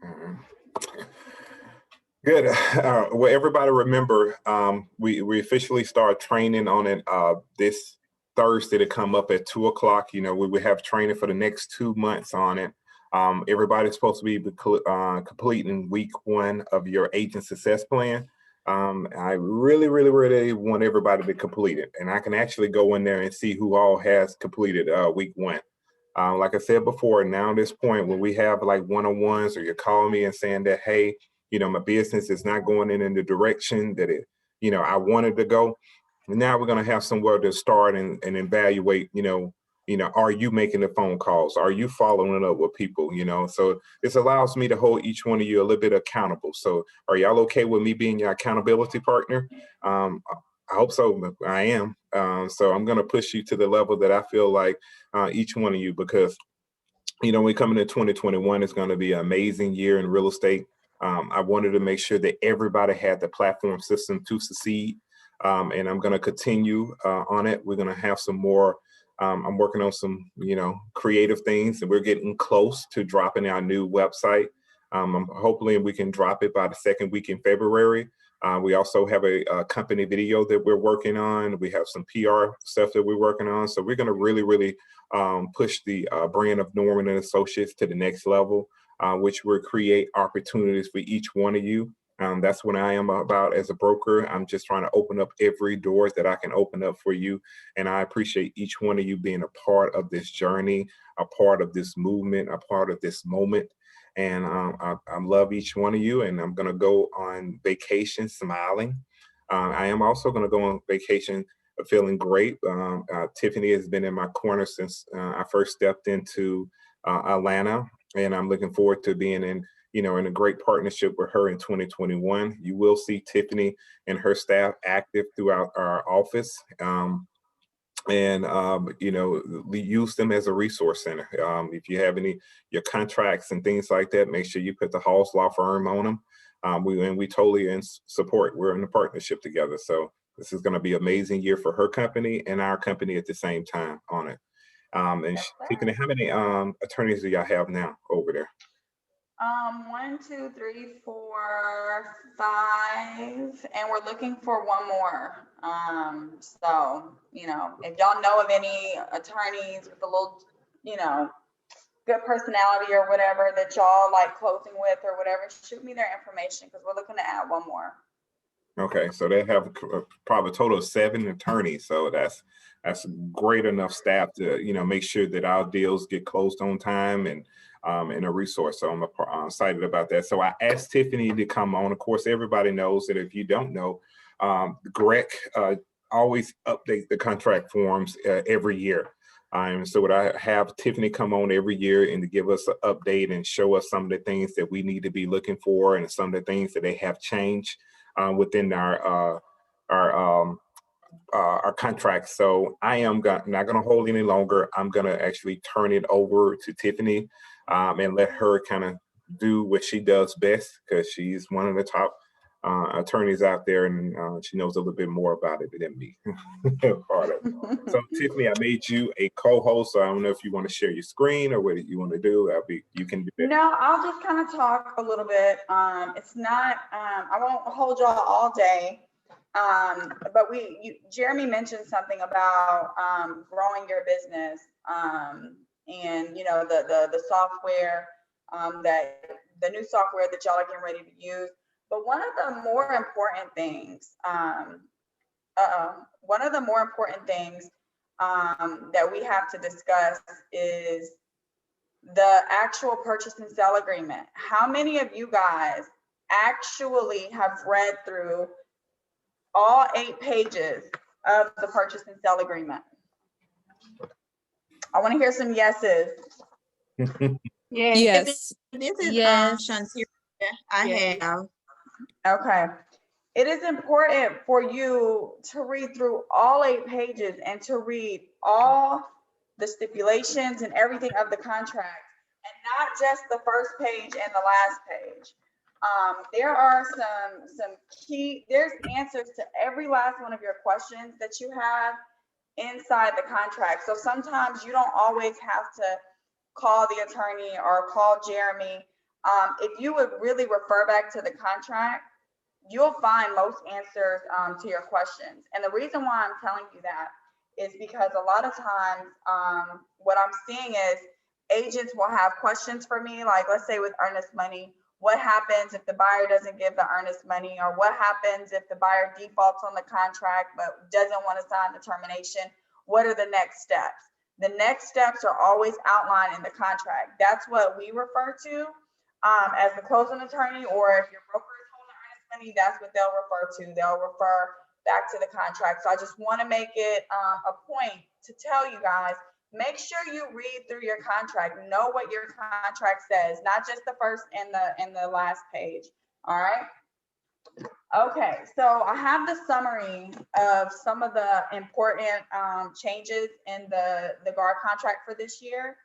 Mhm. Good. Well, everybody remember, we officially start training on it this Thursday to come up at 2 o'clock. We will have training for the next 2 months on it. Everybody's supposed to be completing week one of your agent success plan. I really, really, really want everybody to complete it. And I can actually go in there and see who all has completed week one. Like I said before, now at this point, when we have like one-on-ones or you're calling me and saying that, hey, my business is not going in the direction that I wanted to go. Now we're going to have somewhere to start and evaluate, are you making the phone calls? Are you following up with people? So this allows me to hold each one of you a little bit accountable. So are y'all okay with me being your accountability partner? I hope so. I am. So I'm going to push you to the level that I feel like each one of you, because we coming in 2021, it's going to be an amazing year in real estate. I wanted to make sure that everybody had the platform system to succeed. And I'm going to continue on it. We're going to have some more. I'm working on some, creative things, and we're getting close to dropping our new website. Hopefully we can drop it by the second week in February. We also have a company video that we're working on. We have some PR stuff that we're working on. So we're going to really, really push the brand of Norman and Associates to the next level, which will create opportunities for each one of you. That's what I am about as a broker. I'm just trying to open up every door that I can open up for you. And I appreciate each one of you being a part of this journey, a part of this movement, a part of this moment. And I love each one of you. And I'm going to go on vacation smiling. I am also going to go on vacation feeling great. Tiffany has been in my corner since I first stepped into Atlanta. And I'm looking forward to being in a great partnership with her in 2021. You will see Tiffany and her staff active throughout our office. We use them as a resource center. If you have your contracts and things like that, make sure you put the Hawes Law Firm on them. We totally in support. We're in a partnership together. So this is going to be an amazing year for her company and our company at the same time on it. Tiffany, how many attorneys do y'all have now over there? 1, 2, 3, 4, 5, and we're looking for one more. So, if y'all know of any attorneys with a little, good personality or whatever that y'all like closing with or whatever, shoot me their information, because we're looking to add one more. Okay, so they have probably a total of 7 attorneys. So that's great enough staff to make sure that our deals get closed on time and a resource. So I'm excited about that. So I asked Tiffany to come on. Of course, everybody knows that if you don't know, Greg always update the contract forms every year. So would I have Tiffany come on every year and to give us an update and show us some of the things that we need to be looking for and some of the things that they have changed within our contracts. So I am not going to hold any longer. I'm going to actually turn it over to Tiffany and let her kind of do what she does best, because she's one of the top attorneys out there, and she knows a little bit more about it than me. So Tiffany, I made you a co-host. So I don't know if you want to share your screen or what you want to do. You can do that. No, I'll just kind of talk a little bit. It's not, I won't hold y'all all day. But Jeremy mentioned something about growing your business and the software the new software that y'all are getting ready to use. But one of the more important things that we have to discuss is the actual purchase and sale agreement. How many of you guys actually have read through all 8 pages of the purchase and sale agreement? I want to hear some yeses. Yes. This is yes. Shantiria. I have. Okay. It is important for you to read through all 8 pages and to read all the stipulations and everything of the contract, and not just the first page and the last page. There are some key, there's answers to every last one of your questions that you have inside the contract. So sometimes you don't always have to call the attorney or call Jeremy If you would really refer back to the contract, you'll find most answers to your questions. And the reason why I'm telling you that is because a lot of times what I'm seeing is agents will have questions for me, like let's say with Earnest Money, what happens if the buyer doesn't give the earnest money, or what happens if the buyer defaults on the contract but doesn't want to sign the termination? What are the next steps? The next steps are always outlined in the contract. That's what we refer to as the closing attorney, or if your broker is holding earnest money, that's what they'll refer to. They'll refer back to the contract. So I just want to make it a point to tell you guys, make sure you read through your contract, know what your contract says, not just the first and the last page. All right. Okay, so I have the summary of some of the important changes in the GAR contract for this year.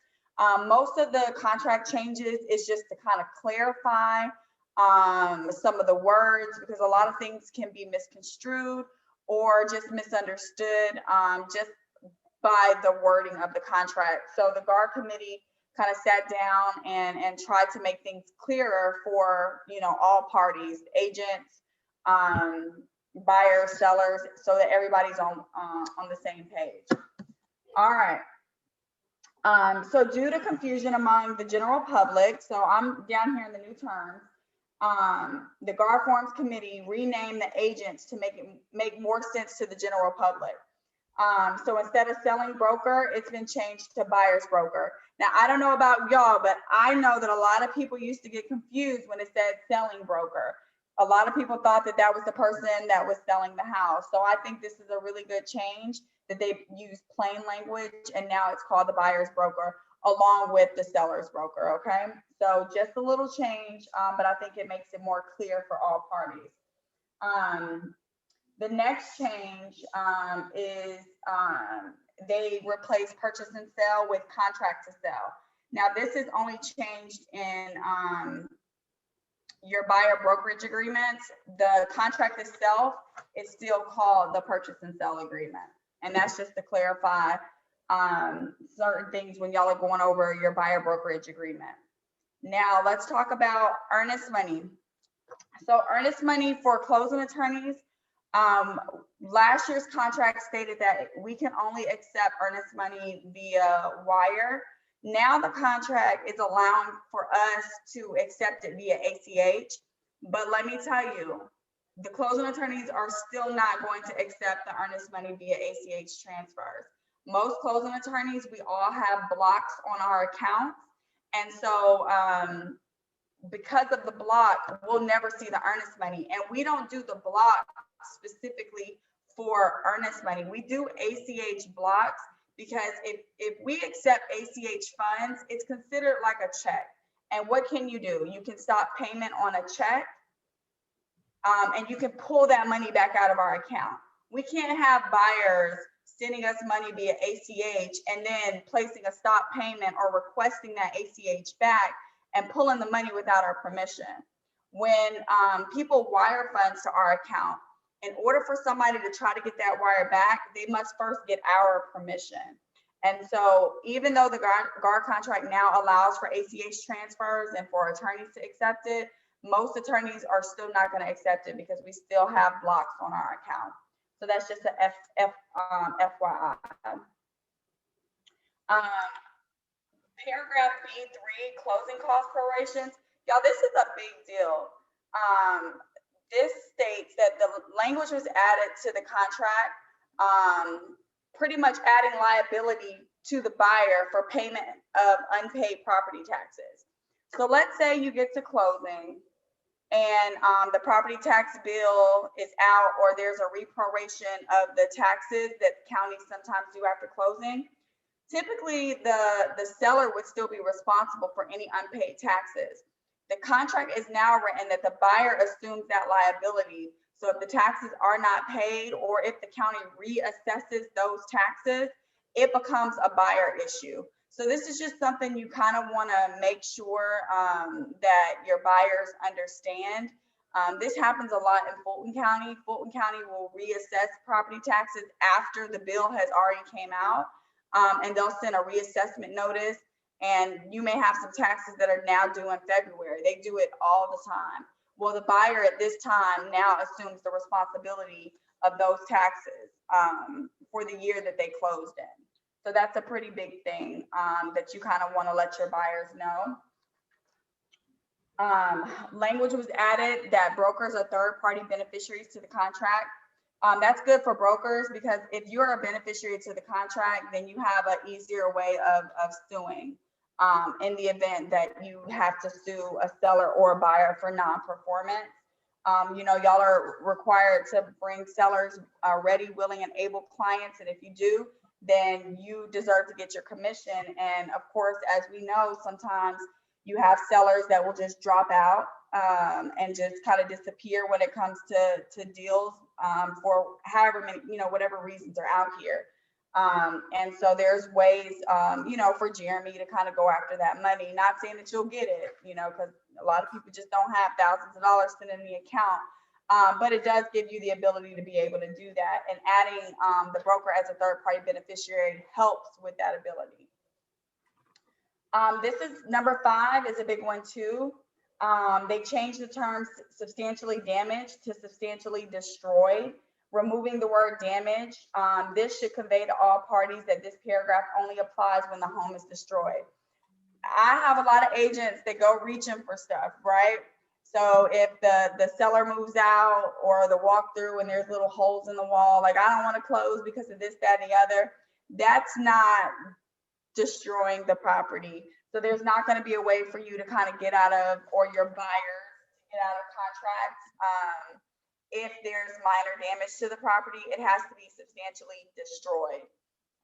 Most of the contract changes is just to kind of clarify some of the words, because a lot of things can be misconstrued or just misunderstood just by the wording of the contract. So the GAR committee kind of sat down and tried to make things clearer for, you know, all parties, agents, buyers, sellers, so that everybody's on the same page. All right. So due to confusion among the general public, so I'm down here in the new terms, the GAR Forms Committee renamed the agents to make more sense to the general public. So instead of selling broker, it's been changed to buyer's broker. Now, I don't know about y'all, but I know that a lot of people used to get confused when it said selling broker. A lot of people thought that that was the person that was selling the house. So I think this is a really good change that they use plain language, and now it's called the buyer's broker along with the seller's broker. Okay, so just a little change, but I think it makes it more clear for all parties. The next change is they replace purchase and sell with contract to sell. Now this is only changed in your buyer brokerage agreements. The contract itself is still called the purchase and sell agreement. And that's just to clarify certain things when y'all are going over your buyer brokerage agreement. Now let's talk about earnest money. So earnest money for closing attorneys, last year's contract stated that we can only accept earnest money via wire. Now the contract is allowing for us to accept it via ACH, but let me tell you, the closing attorneys are still not going to accept the earnest money via ACH transfers. Most closing attorneys, we all have blocks on our accounts, and so because of the block, we'll never see the earnest money, and we don't do the block specifically for earnest money. We do ACH blocks because if we accept ACH funds, it's considered like a check. And what can you do? You can stop payment on a check, and you can pull that money back out of our account. We can't have buyers sending us money via ACH and then placing a stop payment or requesting that ACH back and pulling the money without our permission. When people wire funds to our account, in order for somebody to try to get that wire back, they must first get our permission. And so even though the GAR contract now allows for ACH transfers and for attorneys to accept it, most attorneys are still not going to accept it because we still have blocks on our account. So that's just a FYI. Paragraph B3, closing cost prorations. Y'all, this is a big deal. This states that the language was added to the contract, pretty much adding liability to the buyer for payment of unpaid property taxes. So let's say you get to closing and the property tax bill is out, or there's a reproration of the taxes that counties sometimes do after closing. Typically, the seller would still be responsible for any unpaid taxes. The contract is now written that the buyer assumes that liability. So if the taxes are not paid, or if the county reassesses those taxes, it becomes a buyer issue. So this is just something you kind of want to make sure that your buyers understand. This happens a lot in Fulton County. Fulton County will reassess property taxes after the bill has already came out, and they'll send a reassessment notice. and you may have some taxes that are now due in February. They do it all the time. Well, the buyer at this time now assumes the responsibility of those taxes for the year that they closed in. So that's a pretty big thing that you kind of want to let your buyers know. Language was added that brokers are third-party beneficiaries to the contract. That's good for brokers because if you're a beneficiary to the contract, then you have an easier way of suing in the event that you have to sue a seller or a buyer for non-performance. You know, y'all are required to bring sellers ready, willing, and able clients. And if you do, then you deserve to get your commission. And of course, as we know, sometimes you have sellers that will just drop out and just kind of disappear when it comes to deals for however many, you know, whatever reasons are out here. And so there's ways, you know, for Jeremy to kind of go after that money. Not saying that you'll get it, you know, because a lot of people just don't have thousands of dollars sitting in the account. But it does give you the ability to be able to do that. And adding the broker as a third-party beneficiary helps with that ability. This is number 5 is a big one too. They changed the term substantially damaged to substantially destroyed, removing the word damage. This should convey to all parties that this paragraph only applies when the home is destroyed. I have a lot of agents that go reaching for stuff, right? So if the seller moves out or the walkthrough and there's little holes in the wall, like I don't want to close because of this, that, and the other, that's not destroying the property. So there's not going to be a way for you to kind of get out of, or your buyer to get out of contracts. If there's minor damage to the property, it has to be substantially destroyed.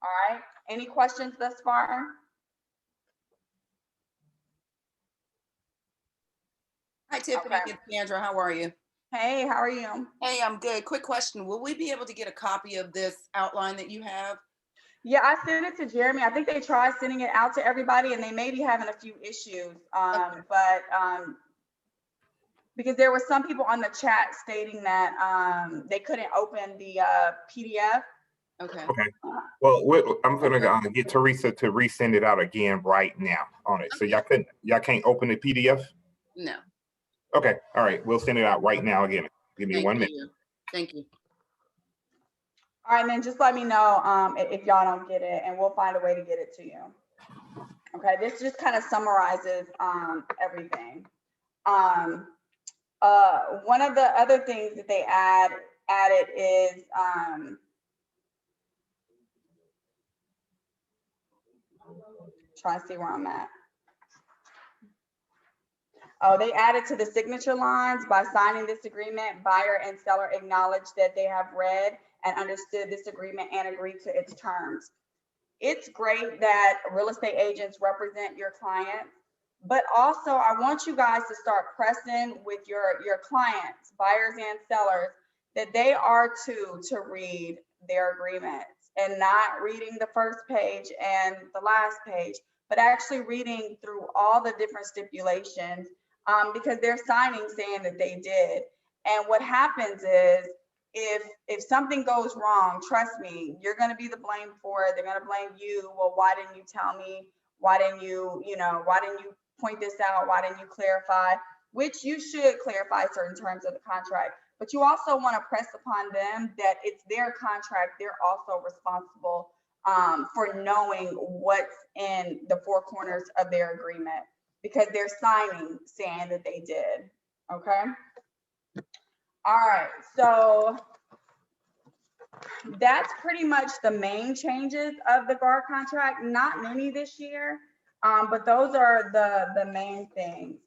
All right. Any questions thus far? Hi, Tiffany. Okay. It's Sandra. How are you? Hey, how are you? Hey, I'm good. Quick question. Will we be able to get a copy of this outline that you have? Yeah, I sent it to Jeremy. I think they tried sending it out to everybody and they may be having a few issues. But because there were some people on the chat stating that they couldn't open the PDF. Okay. Well, I'm gonna get Teresa to resend it out again right now on it. So y'all can't open the PDF? No. Okay, all right, we'll send it out right now again. Give me 1 minute. Thank you. All right, and then just let me know if y'all don't get it, and we'll find a way to get it to you. Okay, this just kind of summarizes everything. One of the other things that they added is trying to see where I'm at. Oh, they added to the signature lines, by signing this agreement, buyer and seller acknowledge that they have read and understood this agreement and agreed to its terms. It's great that real estate agents represent your clients, but also I want you guys to start pressing with your clients, buyers and sellers, that they are to read their agreements and not reading the first page and the last page, but actually reading through all the different stipulations because they're signing saying that they did. And what happens is if something goes wrong, trust me, you're going to be the blame for it. They're going to blame you. Well, why didn't you tell me? Why didn't you point this out? Why didn't you clarify? Which you should clarify certain terms of the contract, but you also want to press upon them that it's their contract. They're also responsible for knowing what's in the four corners of their agreement because they're signing saying that they did. Okay. All right, so that's pretty much the main changes of the guard contract. Not many this year, but those are the main things.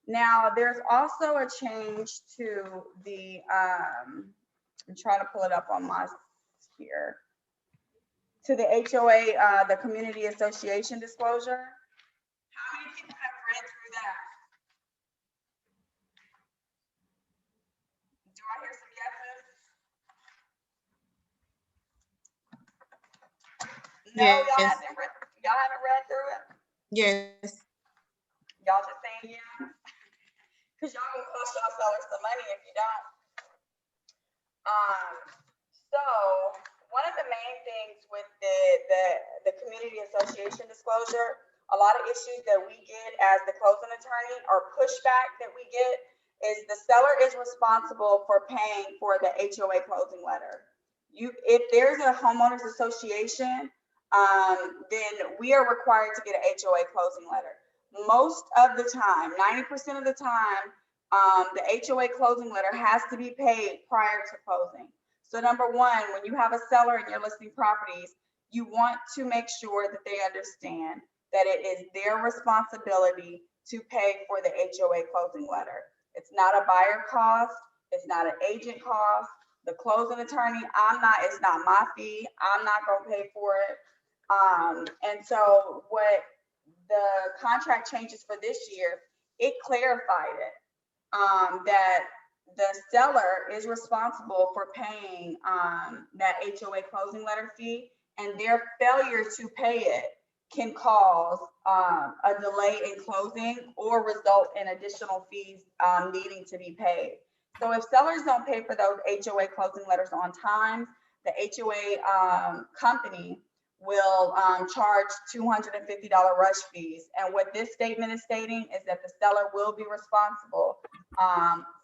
Now, there's also a change to the, I'm trying to pull it up on my here, to the HOA, the Community Association disclosure. How many people have read through that? Do I hear some yeses? No, Yes. y'all haven't read through it? Yes. Y'all just saying yeah? Because y'all gonna cost y'all sellers some money if you don't. So one of the main things with the community association disclosure, a lot of issues that we get as the closing attorney or pushback that we get is the seller is responsible for paying for the HOA closing letter. If there's a homeowners association, then we are required to get an HOA closing letter. Most of the time, 90% of the time, the HOA closing letter has to be paid prior to closing. So number one, when you have a seller and you're listing properties, you want to make sure that they understand that it is their responsibility to pay for the HOA closing letter. It's not a buyer cost. It's not an agent cost. The closing attorney, it's not my fee. I'm not going to pay for it. And so what the contract changes for this year, it clarified it, that the seller is responsible for paying that HOA closing letter fee, and their failure to pay it can cause a delay in closing or result in additional fees needing to be paid. So if sellers don't pay for those HOA closing letters on time, the HOA company will charge $250 rush fees. And what this statement is stating is that the seller will be responsible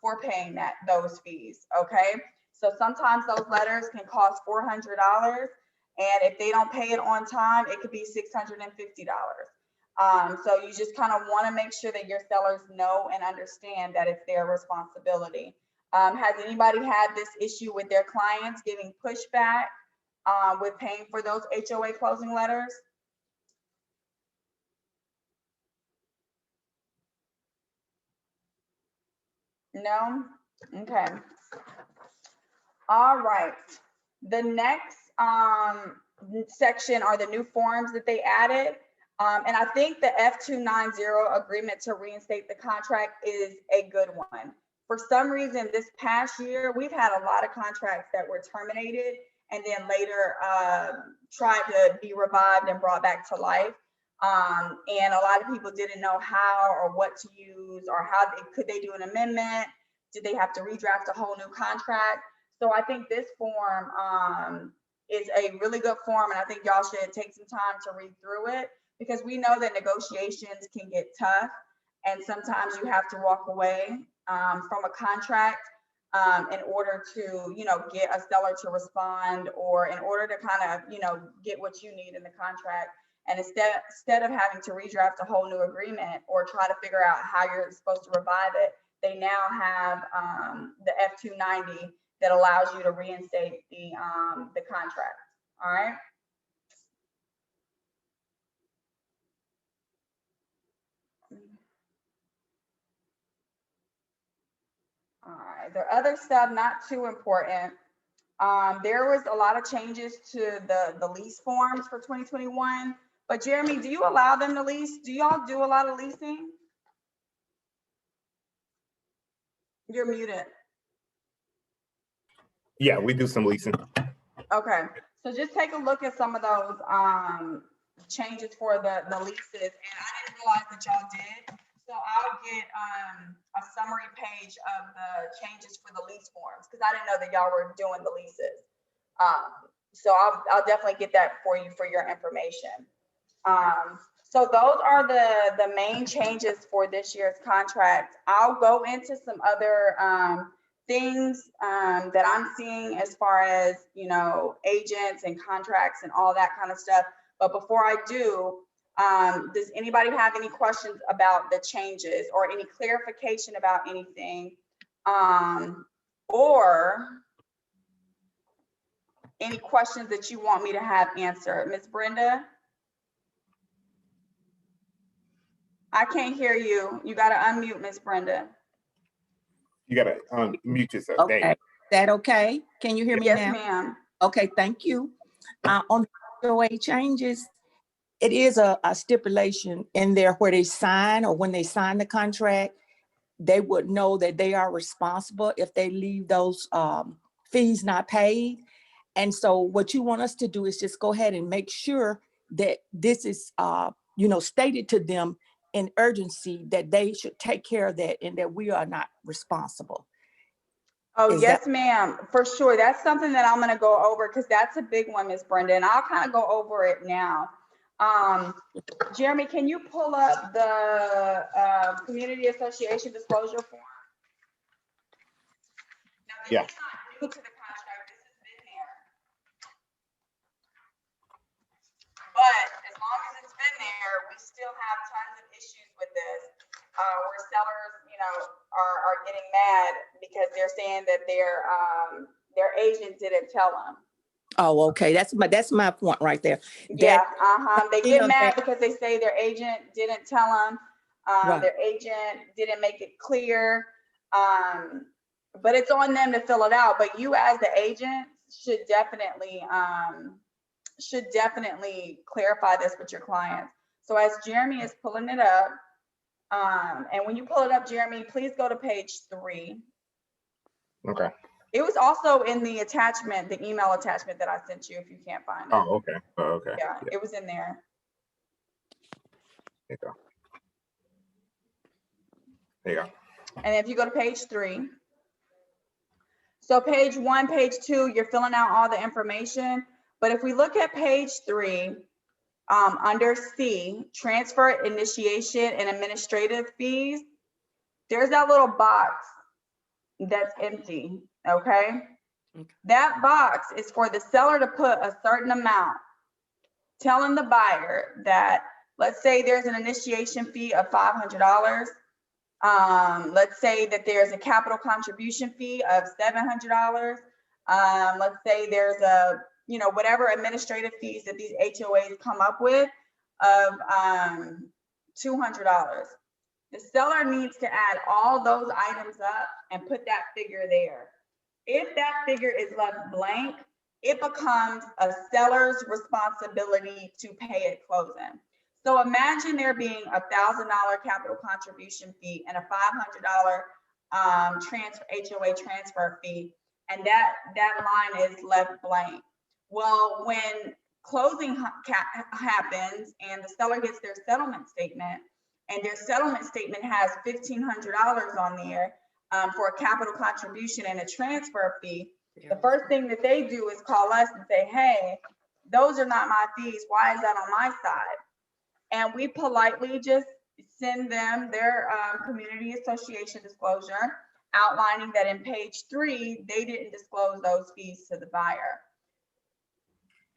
for paying those fees, okay? So sometimes those letters can cost $400, and if they don't pay it on time, it could be $650. So you just kind of want to make sure that your sellers know and understand that it's their responsibility. Has anybody had this issue with their clients giving pushback with paying for those HOA closing letters? No? Okay. All right. The next section are the new forms that they added. And I think the F290 agreement to reinstate the contract is a good one. For some reason, this past year, we've had a lot of contracts that were terminated and then later tried to be revived and brought back to life. And a lot of people didn't know how or what to use, or could they do an amendment? Did they have to redraft a whole new contract? So I think this form is a really good form, and I think y'all should take some time to read through it, because we know that negotiations can get tough, and sometimes you have to walk away from a contract in order to, get a seller to respond, or in order to kind of, get what you need in the contract. And instead of having to redraft a whole new agreement or try to figure out how you're supposed to revive it, they now have the F290 that allows you to reinstate the contract. All right. All right. The other stuff, not too important. There was a lot of changes to the lease forms for 2021. But Jeremy, do you allow them to lease? Do y'all do a lot of leasing? You're muted. Yeah, we do some leasing. Okay, so just take a look at some of those changes for the leases, and I didn't realize that y'all did. So I'll get a summary page of the changes for the lease forms, because I didn't know that y'all were doing the leases. So I'll definitely get that for you for your information. So those are the main changes for this year's contract. I'll go into some other things that I'm seeing as far as, agents and contracts and all that kind of stuff. But before I do, does anybody have any questions about the changes or any clarification about anything? Or any questions that you want me to have answered? Ms. Brenda? I can't hear you. You got to unmute, Ms. Brenda. You got to unmute yourself. Okay, Dang. is that okay? Can you hear me now? Yes, ma'am. Okay, thank you. On the HOA changes, it is a stipulation in there where they sign, or when they sign the contract, they would know that they are responsible if they leave those fees not paid. And so what you want us to do is just go ahead and make sure that this is, stated to them in urgency, that they should take care of that and that we are not responsible. Oh, yes, ma'am, for sure. That's something that I'm going to go over, because that's a big one, Ms. Brenda, and I'll kind of go over it now. Jeremy, can you pull up the community association disclosure form? Now, this Yeah. is not new to the contract. This has been there. But as long as it's been there, we still have tons of issues with this, where sellers, are getting mad because they're saying that their agent didn't tell them. Oh, okay. That's my point right there. Yeah, That they thing get of mad that- because they say their agent didn't tell them, Right. their agent didn't make it clear. But it's on them to fill it out. But you as the agent should definitely clarify this with your clients. So as Jeremy is pulling it up, and when you pull it up, Jeremy, please go to page 3. Okay. It was also in the attachment, the email attachment that I sent you if you can't find it. Oh, okay. Oh, okay. Yeah, it was in there. There you go. There you go. And if you go to page 3, so page 1, page 2, you're filling out all the information. But if we look at page 3, under C, transfer initiation and administrative fees, there's that little box that's empty, okay? That box is for the seller to put a certain amount, telling the buyer that, let's say there's an initiation fee of $500. Let's say that there's a capital contribution fee of $700. Let's say there's a, whatever administrative fees that these HOAs come up with of $200. The seller needs to add all those items up and put that figure there. If that figure is left blank, it becomes a seller's responsibility to pay at closing. So imagine there being a $1,000 capital contribution fee and a $500 HOA transfer fee, and that line is left blank. Well, when closing happens and the seller gets their settlement statement, and their settlement statement has $1,500 on there for a capital contribution and a transfer fee, the first thing that they do is call us and say, hey, those are not my fees. Why is that on my side? And we politely just send them their community association disclosure, outlining that in page 3, they didn't disclose those fees to the buyer.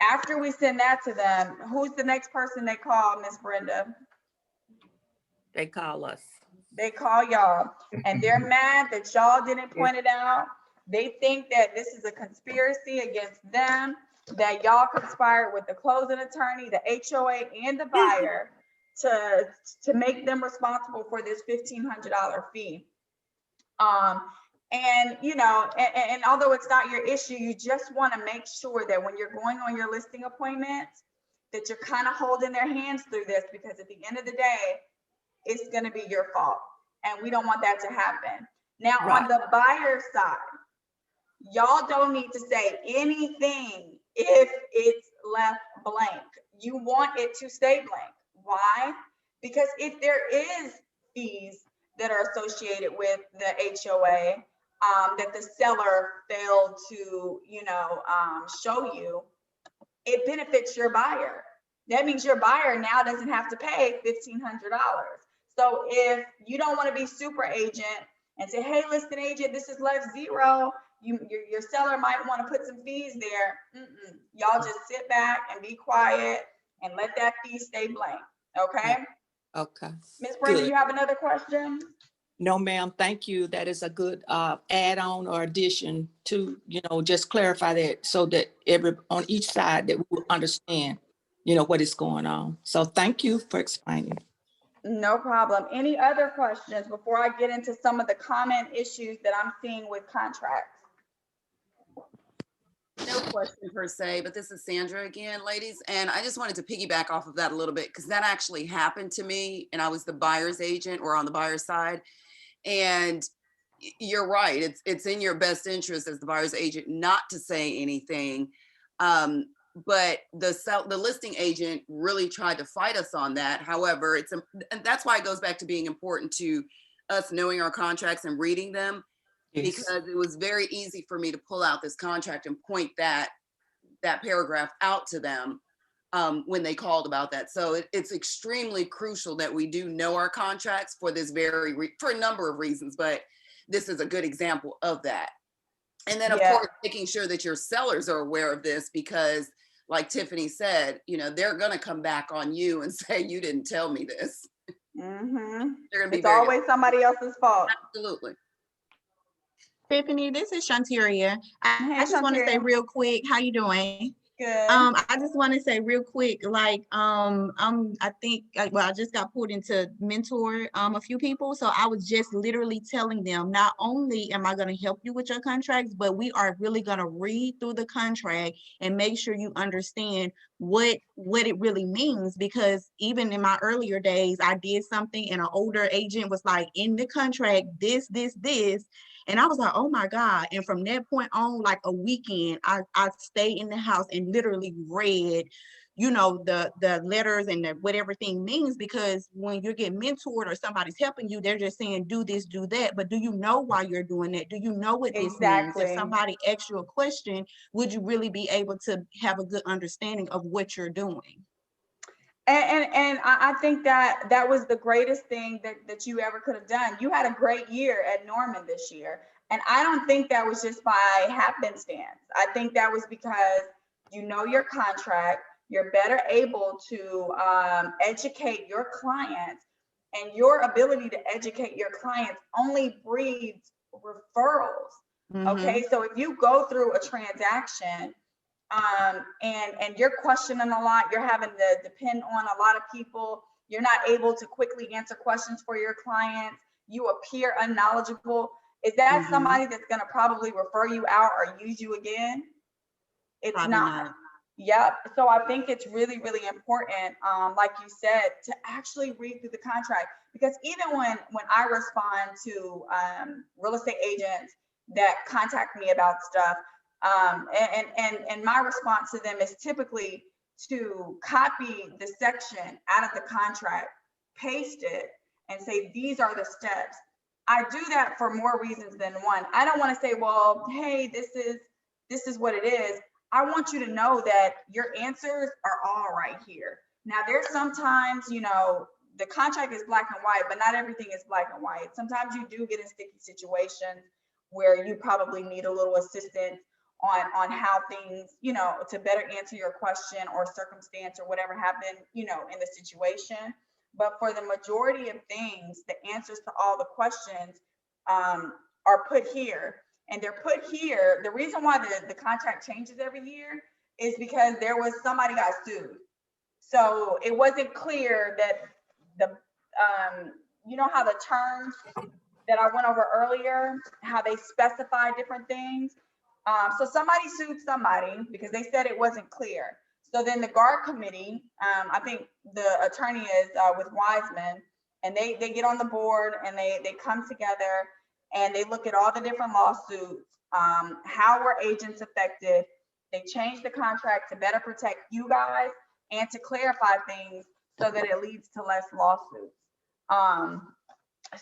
After we send that to them, who's the next person they call, Miss Brenda? They call us. They call y'all, and they're mad that y'all didn't point it out. They think that this is a conspiracy against them, that y'all conspired with the closing attorney, the HOA, and the buyer to make them responsible for this $1,500 fee. And although it's not your issue, you just want to make sure that when you're going on your listing appointments, that you're kind of holding their hands through this, because at the end of the day, it's going to be your fault. And we don't want that to happen. Now, Right. On the buyer side, y'all don't need to say anything if it's left blank. You want it to stay blank. Why? Because if there is fees that are associated with the HOA that the seller failed to, show you, it benefits your buyer. That means your buyer now doesn't have to pay $1,500. So if you don't want to be super agent and say, hey, listing agent, this is left zero, your seller might want to put some fees there. Y'all just sit back and be quiet and let that fee stay blank. Okay. Okay. Ms. Brenda, Good. you have another question? No, ma'am. Thank you. That is a good add-on or addition to, just clarify that so that on each side that we will understand, what is going on. So thank you for explaining. No problem. Any other questions before I get into some of the common issues that I'm seeing with contracts? No question per se, but this is Sandra again, ladies. And I just wanted to piggyback off of that a little bit, because that actually happened to me, and I was the buyer's agent or on the buyer's side. And you're right. It's in your best interest as the buyer's agent not to say anything. But the listing agent really tried to fight us on that. However, and that's why it goes back to being important to us knowing our contracts and reading them, Yes. because it was very easy for me to pull out this contract and point that paragraph out to them. when they called about that. So it's extremely crucial that we do know our contracts for this for a number of reasons, but this is a good example of that. And then of course, making sure that your sellers are aware of this, because like Tiffany said, you know, they're going to come back on you and say, you didn't tell me this. Mm-hmm. They're going to be It's always somebody else's fault. Absolutely. Tiffany, this is Shanteria. Hey, I just want to say Shanteria. real quick, how you doing? Good. I just want to say real quick, like, I think, well, I just got pulled into mentor a few people. So I was just literally telling them, not only am I going to help you with your contracts, but we are really going to read through the contract and make sure you understand what it really means. Because even in my earlier days, I did something and an older agent was like, in the contract, this. And I was like, oh my God. And from that point on, like a weekend, I stayed in the house and literally read, you know, the letters and what everything means. Because when you get mentored or somebody's helping you, they're just saying, do this, do that. But do you know why you're doing that? Do you know what this means? If somebody asks you a question, would you really be able to have a good understanding of what you're doing? And I think that was the greatest thing that you ever could have done. You had a great year at Norman this year. And I don't think that was just by happenstance. I think that was because you know your contract, you're better able to educate your clients, and your ability to educate your clients only breeds referrals. Okay, so if you go through a transaction and you're questioning a lot, you're having to depend on a lot of people, you're not able to quickly answer questions for your clients, you appear unknowledgeable, is that somebody that's going to probably refer you out or use you again? It's Probably not. Yep. So I think it's really, really important, like you said, to actually read through the contract, because even when I respond to real estate agents that contact me about stuff, and my response to them is typically to copy the section out of the contract, paste it, and say, these are the steps. I do that for more reasons than one. I don't want to say, well, hey, this is what it is. I want you to know that your answers are all right here. Now, there's sometimes, you know, the contract is black and white, but not everything is black and white. Sometimes you do get in sticky situations where you probably need a little assistance on how things, you know, to better answer your question or circumstance or whatever happened, you know, in the situation. But for the majority of things, the answers to all the questions are put here. And they're put here. The reason why the contract changes every year is because there was somebody got sued. So it wasn't clear that the, you know how the terms that I went over earlier, how they specify different things. So somebody sued somebody because they said it wasn't clear. So then the guard committee, I think the attorney is with Wiseman, and they get on the board and they come together and they look at all the different lawsuits, how were agents affected. They change the contract to better protect you guys and to clarify things so that it leads to less lawsuits.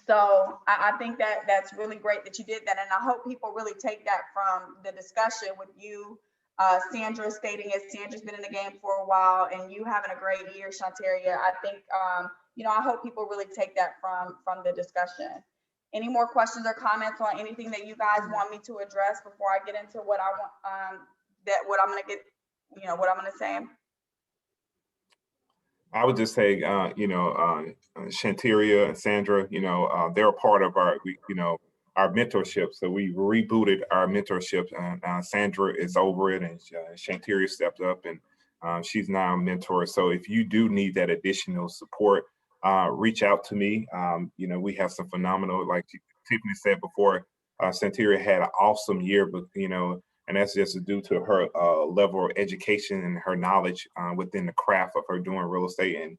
So I think that's really great that you did that. And I hope people really take that from the discussion with you, Sandra stating it. Sandra's been in the game for a while and you having a great year, Shanteria. I think, you know, I hope people really take that from the discussion. Any more questions or comments on anything that you guys want me to address before I get into what I want, what I'm going to get, you know, what I'm going to say? I would just say, you know, Shanteria and Sandra, you know, they're a part of our, you know, our mentorship. So we rebooted our mentorship. Sandra is over it, and Shanteria stepped up, and she's now a mentor. So if you do need that additional support, reach out to me. You know, we have some phenomenal, like Tiffany said before, Shanteria had an awesome year, but, you know, and that's just due to her level of education and her knowledge within the craft of her doing real estate. And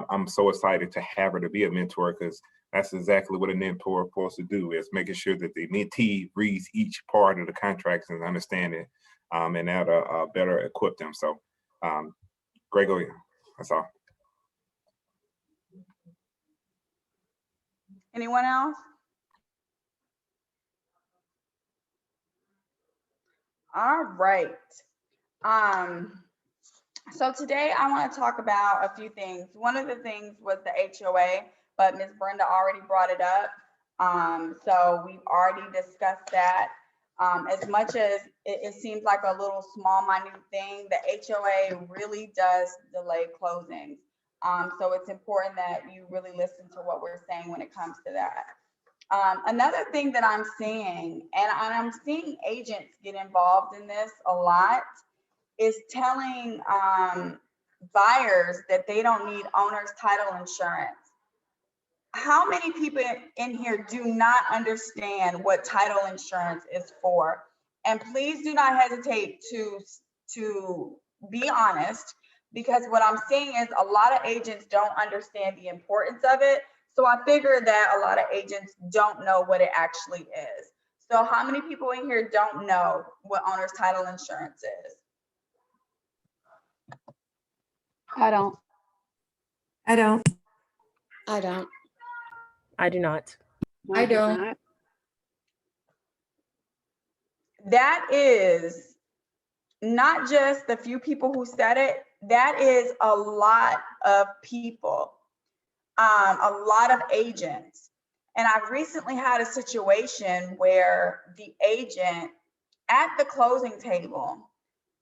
I'm so excited to have her to be a mentor, because that's exactly what a mentor is supposed to do, is making sure that the mentee reads each part of the contracts and understand it, and that'll better equip them. So great, go. That's all. Anyone else? All right. So today I want to talk about a few things. One of the things was the HOA, but Ms. Brenda already brought it up. So we've already discussed that. As much as it seems like a little small, minute thing, the HOA really does delay closings. So it's important that you really listen to what we're saying when it comes to that. Another thing that I'm seeing, and I'm seeing agents get involved in this a lot, is telling buyers that they don't need owner's title insurance. How many people in here do not understand what title insurance is for? And please do not hesitate to be honest, because what I'm seeing is a lot of agents don't understand the importance of it. So I figure that a lot of agents don't know what it actually is. So how many people in here don't know what owner's title insurance is? I don't. I don't. I don't. I do not. I do don't. not. That is not just the few people who said it, that is a lot of people, a lot of agents. And I've recently had a situation where the agent at the closing table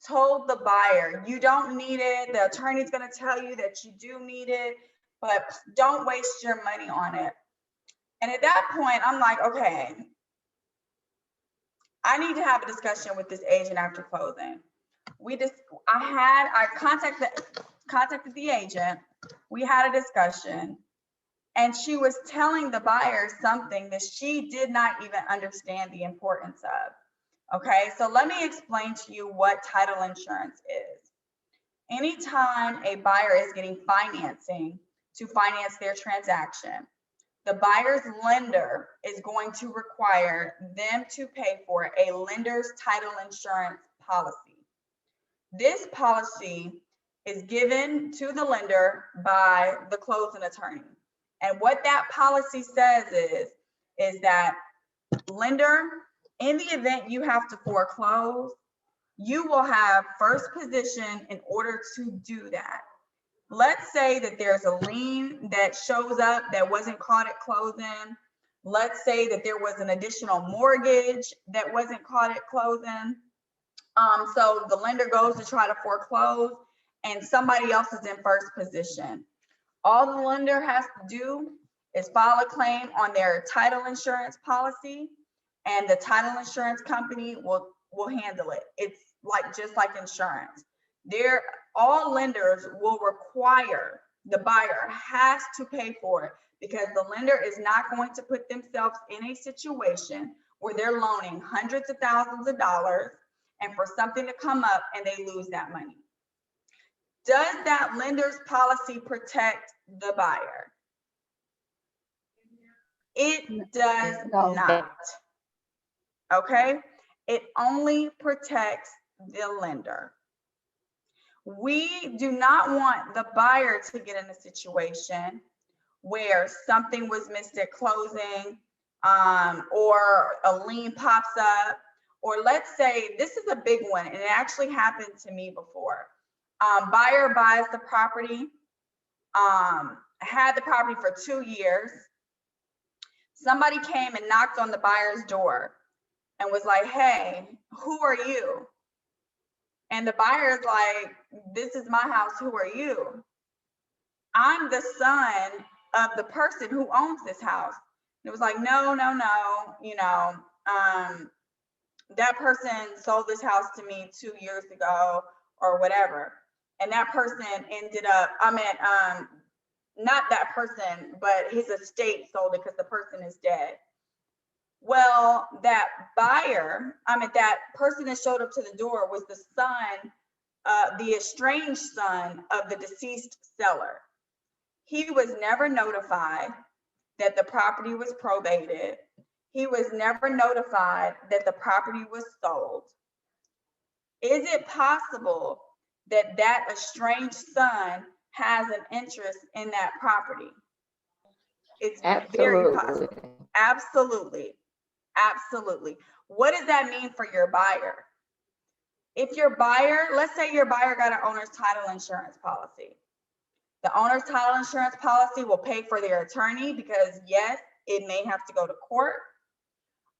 told the buyer, you don't need it. The attorney's going to tell you that you do need it, but don't waste your money on it. And at that point, I'm like, okay, I need to have a discussion with this agent after closing. I contacted the agent. We had a discussion, and she was telling the buyer something that she did not even understand the importance of. Okay, so let me explain to you what title insurance is. Anytime a buyer is getting financing to finance their transaction, the buyer's lender is going to require them to pay for a lender's title insurance policy. This policy is given to the lender by the closing attorney. And what that policy says is that lender, in the event you have to foreclose, you will have first position in order to do that. Let's say that there's a lien that shows up that wasn't caught at closing. Let's say that there was an additional mortgage that wasn't caught at closing. So the lender goes to try to foreclose and somebody else is in first position. All the lender has to do is file a claim on their title insurance policy, and the title insurance company will handle it. It's just like insurance. All lenders will require the buyer has to pay for it, because the lender is not going to put themselves in a situation where they're loaning hundreds of thousands of dollars and for something to come up and they lose that money. Does that lender's policy protect the buyer? It does not. Okay, it only protects the lender. We do not want the buyer to get in a situation where something was missed at closing, or a lien pops up, or let's say, this is a big one, and it actually happened to me before. Buyer buys the property, had the property for 2 years. Somebody came and knocked on the buyer's door and was like, hey, who are you? And the buyer's like, this is my house, who are you? I'm the son of the person who owns this house. And it was like, no, that person sold this house to me 2 years ago or whatever. And that person ended up, not that person, but his estate sold it because the person is dead. Well, that person that showed up to the door was the son, the estranged son of the deceased seller. He was never notified that the property was probated. He was never notified that the property was sold. Is it possible that that estranged son has an interest in that property? It's very possible. Absolutely. Absolutely. What does that mean for your buyer? If your buyer, let's say your buyer got an owner's title insurance policy. The owner's title insurance policy will pay for their attorney because yes, it may have to go to court.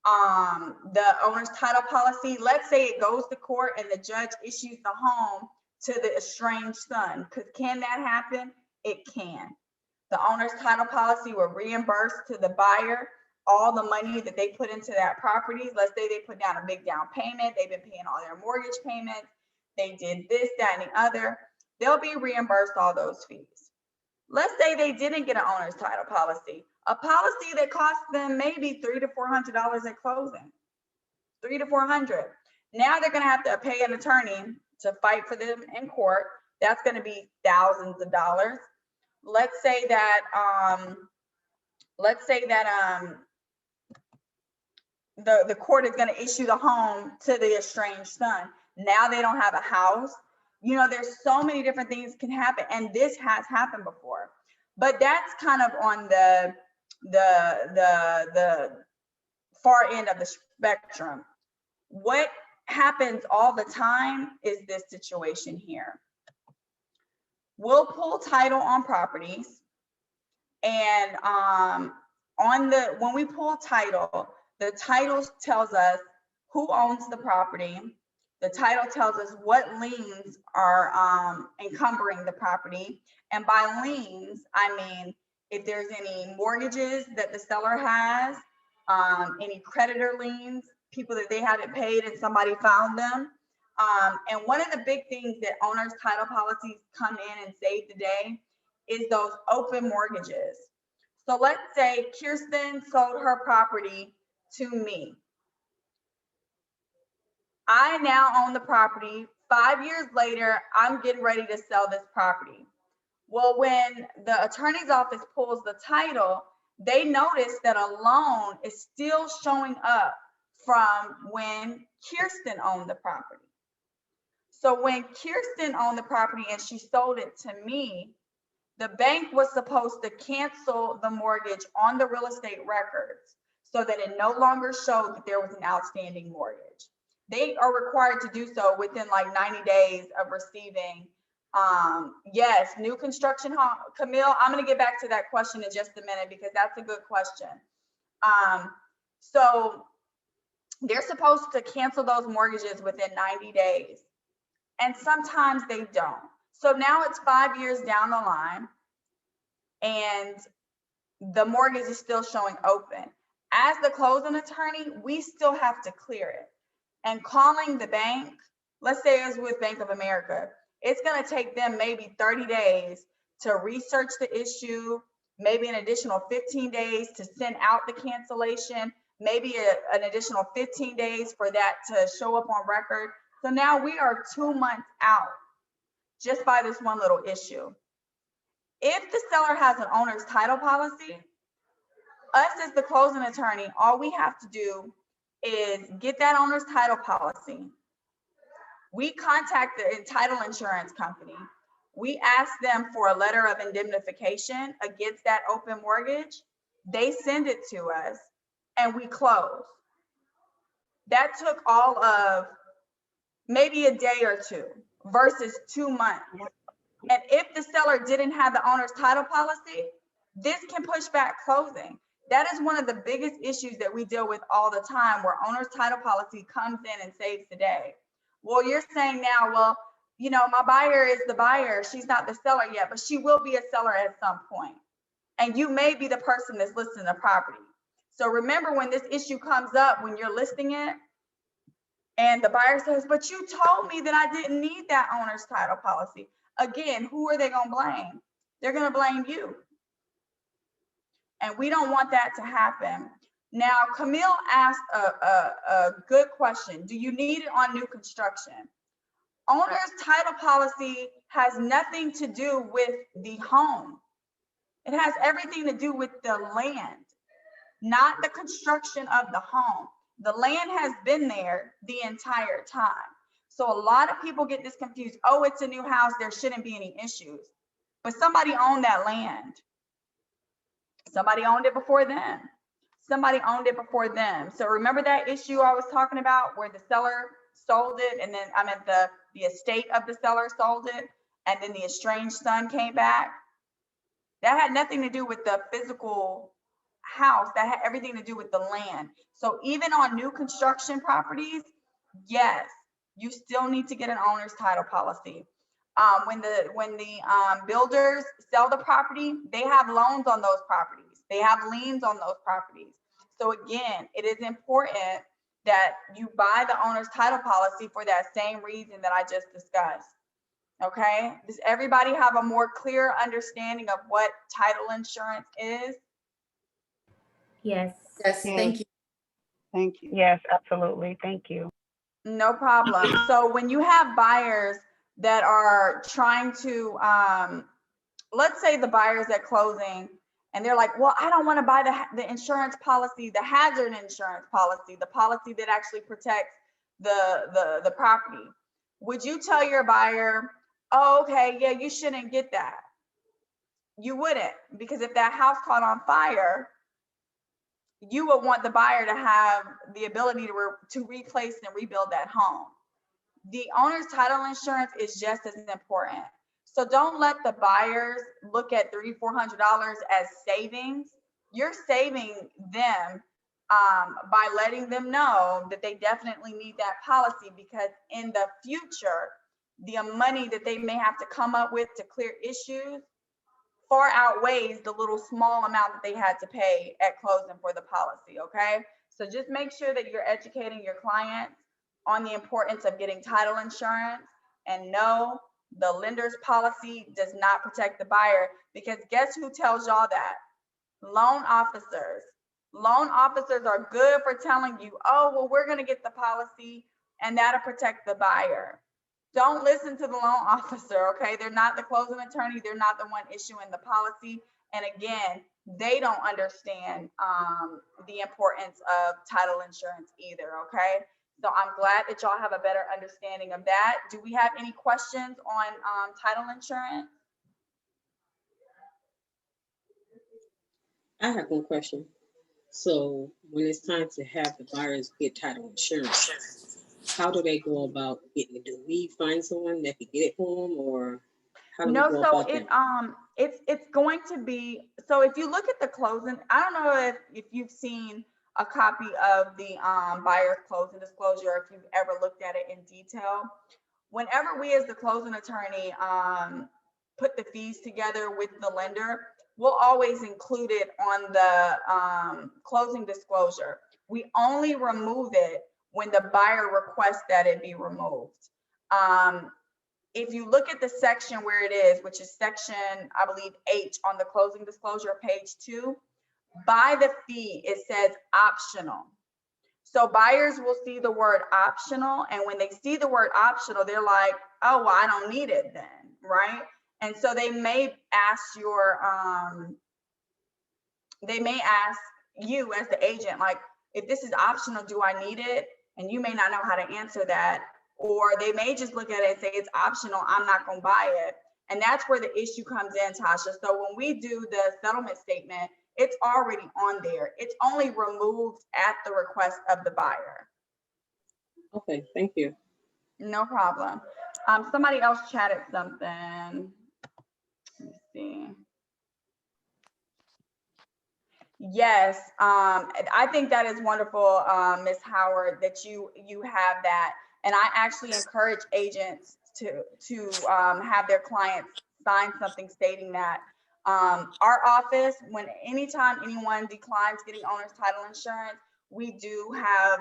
The owner's title policy, let's say it goes to court and the judge issues the home to the estranged son. Because can that happen? It can. The owner's title policy will reimburse to the buyer all the money that they put into that property. Let's say they put down a big down payment. They've been paying all their mortgage payments. They did this, that, and the other. They'll be reimbursed all those fees. Let's say they didn't get an owner's title policy, a policy that cost them maybe $300 to $400 at closing, $300 to $400. Now they're going to have to pay an attorney to fight for them in court. That's going to be thousands of dollars. Let's say that the court is going to issue the home to the estranged son. Now they don't have a house. You know, there's so many different things can happen, and this has happened before. But that's kind of on the far end of the spectrum. What happens all the time is this situation here. We'll pull title on properties, and when we pull title, the title tells us who owns the property. The title tells us what liens are encumbering the property. And by liens, I mean if there's any mortgages that the seller has, any creditor liens, people that they haven't paid and somebody found them. And one of the big things that owner's title policies come in and save the day is those open mortgages. So let's say Kirsten sold her property to me. I now own the property. 5 years later, I'm getting ready to sell this property. Well, when the attorney's office pulls the title, they notice that a loan is still showing up from when Kirsten owned the property. So when Kirsten owned the property and she sold it to me, the bank was supposed to cancel the mortgage on the real estate records so that it no longer showed that there was an outstanding mortgage. They are required to do so within like 90 days of receiving, yes, new construction home. Camille, I'm gonna get back to that question in just a minute because that's a good question. So they're supposed to cancel those mortgages within 90 days. And sometimes they don't. So now it's 5 years down the line and the mortgage is still showing open. As the closing attorney, we still have to clear it. And calling the bank, let's say it's with Bank of America, it's gonna take them maybe 30 days to research the issue, maybe an additional 15 days to send out the cancellation, maybe an additional 15 days for that to show up on record. So now we are 2 months out just by this one little issue. If the seller has an owner's title policy, us as the closing attorney, all we have to do is get that owner's title policy. We contact the title insurance company. We ask them for a letter of indemnification against that open mortgage. They send it to us and we close. That took all of maybe a day or two versus 2 months. And if the seller didn't have the owner's title policy, this can push back closing. That is one of the biggest issues that we deal with all the time, where owner's title policy comes in and saves the day. Well, you're saying now, well, you know, my buyer is the buyer. She's not the seller yet, but she will be a seller at some point. And you may be the person that's listing the property. So remember, when this issue comes up, when you're listing it, and the buyer says, but you told me that I didn't need that owner's title policy. Again, who are they gonna blame? They're gonna blame you. And we don't want that to happen. Now, Camille asked a good question. Do you need it on new construction? Owner's title policy has nothing to do with the home. It has everything to do with the land, not the construction of the home. The land has been there the entire time. So a lot of people get this confused. Oh, it's a new house, there shouldn't be any issues. But somebody owned that land. Somebody owned it before them. Somebody owned it before them. So remember that issue I was talking about where the seller sold it, and then the estate of the seller sold it, and then the estranged son came back, that had nothing to do with the physical house. That had everything to do with the land. So even on new construction properties, yes, you still need to get an owner's title policy. When the builders sell the property, they have loans on those properties. They have liens on those properties. So again, it is important that you buy the owner's title policy for that same reason that I just discussed. Okay, does everybody have a more clear understanding of what title insurance is? Yes. Yes, thank you. Thank you. Yes, absolutely. Thank you. No problem. So when you have buyers that are trying to, let's say the buyers at closing, and they're like, well, I don't want to buy the insurance policy, the hazard insurance policy, the policy that actually protects the property. Would you tell your buyer, oh, okay, yeah, you shouldn't get that? You wouldn't, because if that house caught on fire, you would want the buyer to have the ability to replace and rebuild that home. The owner's title insurance is just as important. So don't let the buyers look at $300-400 as savings. You're saving them by letting them know that they definitely need that policy, because in the future, the money that they may have to come up with to clear issues far outweighs the little small amount that they had to pay at closing for the policy, okay? So just make sure that you're educating your clients on the importance of getting title insurance, and no, the lender's policy does not protect the buyer, because guess who tells y'all that? Loan officers. Loan officers are good for telling you, oh, well, we're gonna get the policy and that'll protect the buyer. Don't listen to the loan officer, okay? They're not the closing attorney. They're not the one issuing the policy. And again, they don't understand the importance of title insurance either, okay? So I'm glad that y'all have a better understanding of that. Do we have any questions on title insurance? I have one question. So when it's time to have the buyers get title insurance, how do they go about getting it? Do we find someone that can get it for them, or how do we No, go so about that? it's going to be, so if you look at the closing, I don't know if you've seen a copy of the buyer's closing disclosure, or if you've ever looked at it in detail. Whenever we as the closing attorney put the fees together with the lender, we'll always include it on the closing disclosure. We only remove it when the buyer requests that it be removed. If you look at the section where it is, which is section, I believe, H on the closing disclosure, page 2, by the fee, it says optional. So buyers will see the word optional, and when they see the word optional, they're like, oh, well, I don't need it then, right? And so they may ask you as the agent, like, if this is optional, do I need it? And you may not know how to answer that. Or they may just look at it and say, it's optional, I'm not gonna buy it. And that's where the issue comes in, Tasha. So when we do the settlement statement, it's already on there. It's only removed at the request of the buyer. Okay, thank you. No problem. Somebody else chatted something. Let me see. Yes, I think that is wonderful, Ms. Howard, that you have that. And I actually encourage agents to have their clients sign something stating that. Our office, anytime anyone declines getting owner's title insurance, we do have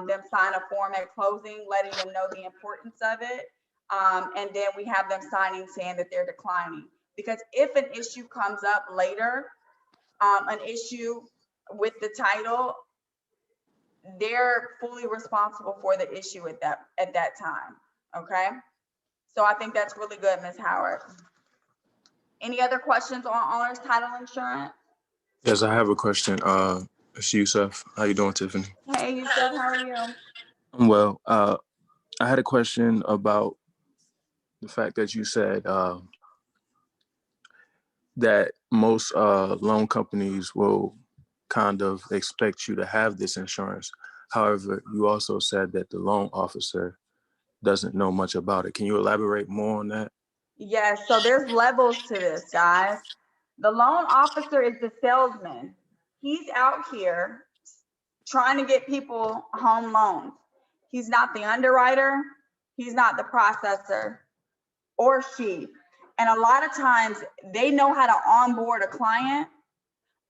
them sign a form at closing, letting them know the importance of it. And then we have them signing saying that they're declining. Because if an issue comes up later, an issue with the title, they're fully responsible for the issue at that time. Okay, so I think that's really good, Ms. Howard. Any other questions on owner's title insurance? Yes, I have a question. It's Yusuf. How you doing, Tiffany? Hey, Yusuf, how are you? I'm well. I had a question about the fact that you said that most loan companies will kind of expect you to have this insurance. However, you also said that the loan officer doesn't know much about it. Can you elaborate more on that? Yes, so there's levels to this, guys. The loan officer is the salesman. He's out here trying to get people home loans. He's not the underwriter. He's not the processor, or she. And a lot of times they know how to onboard a client,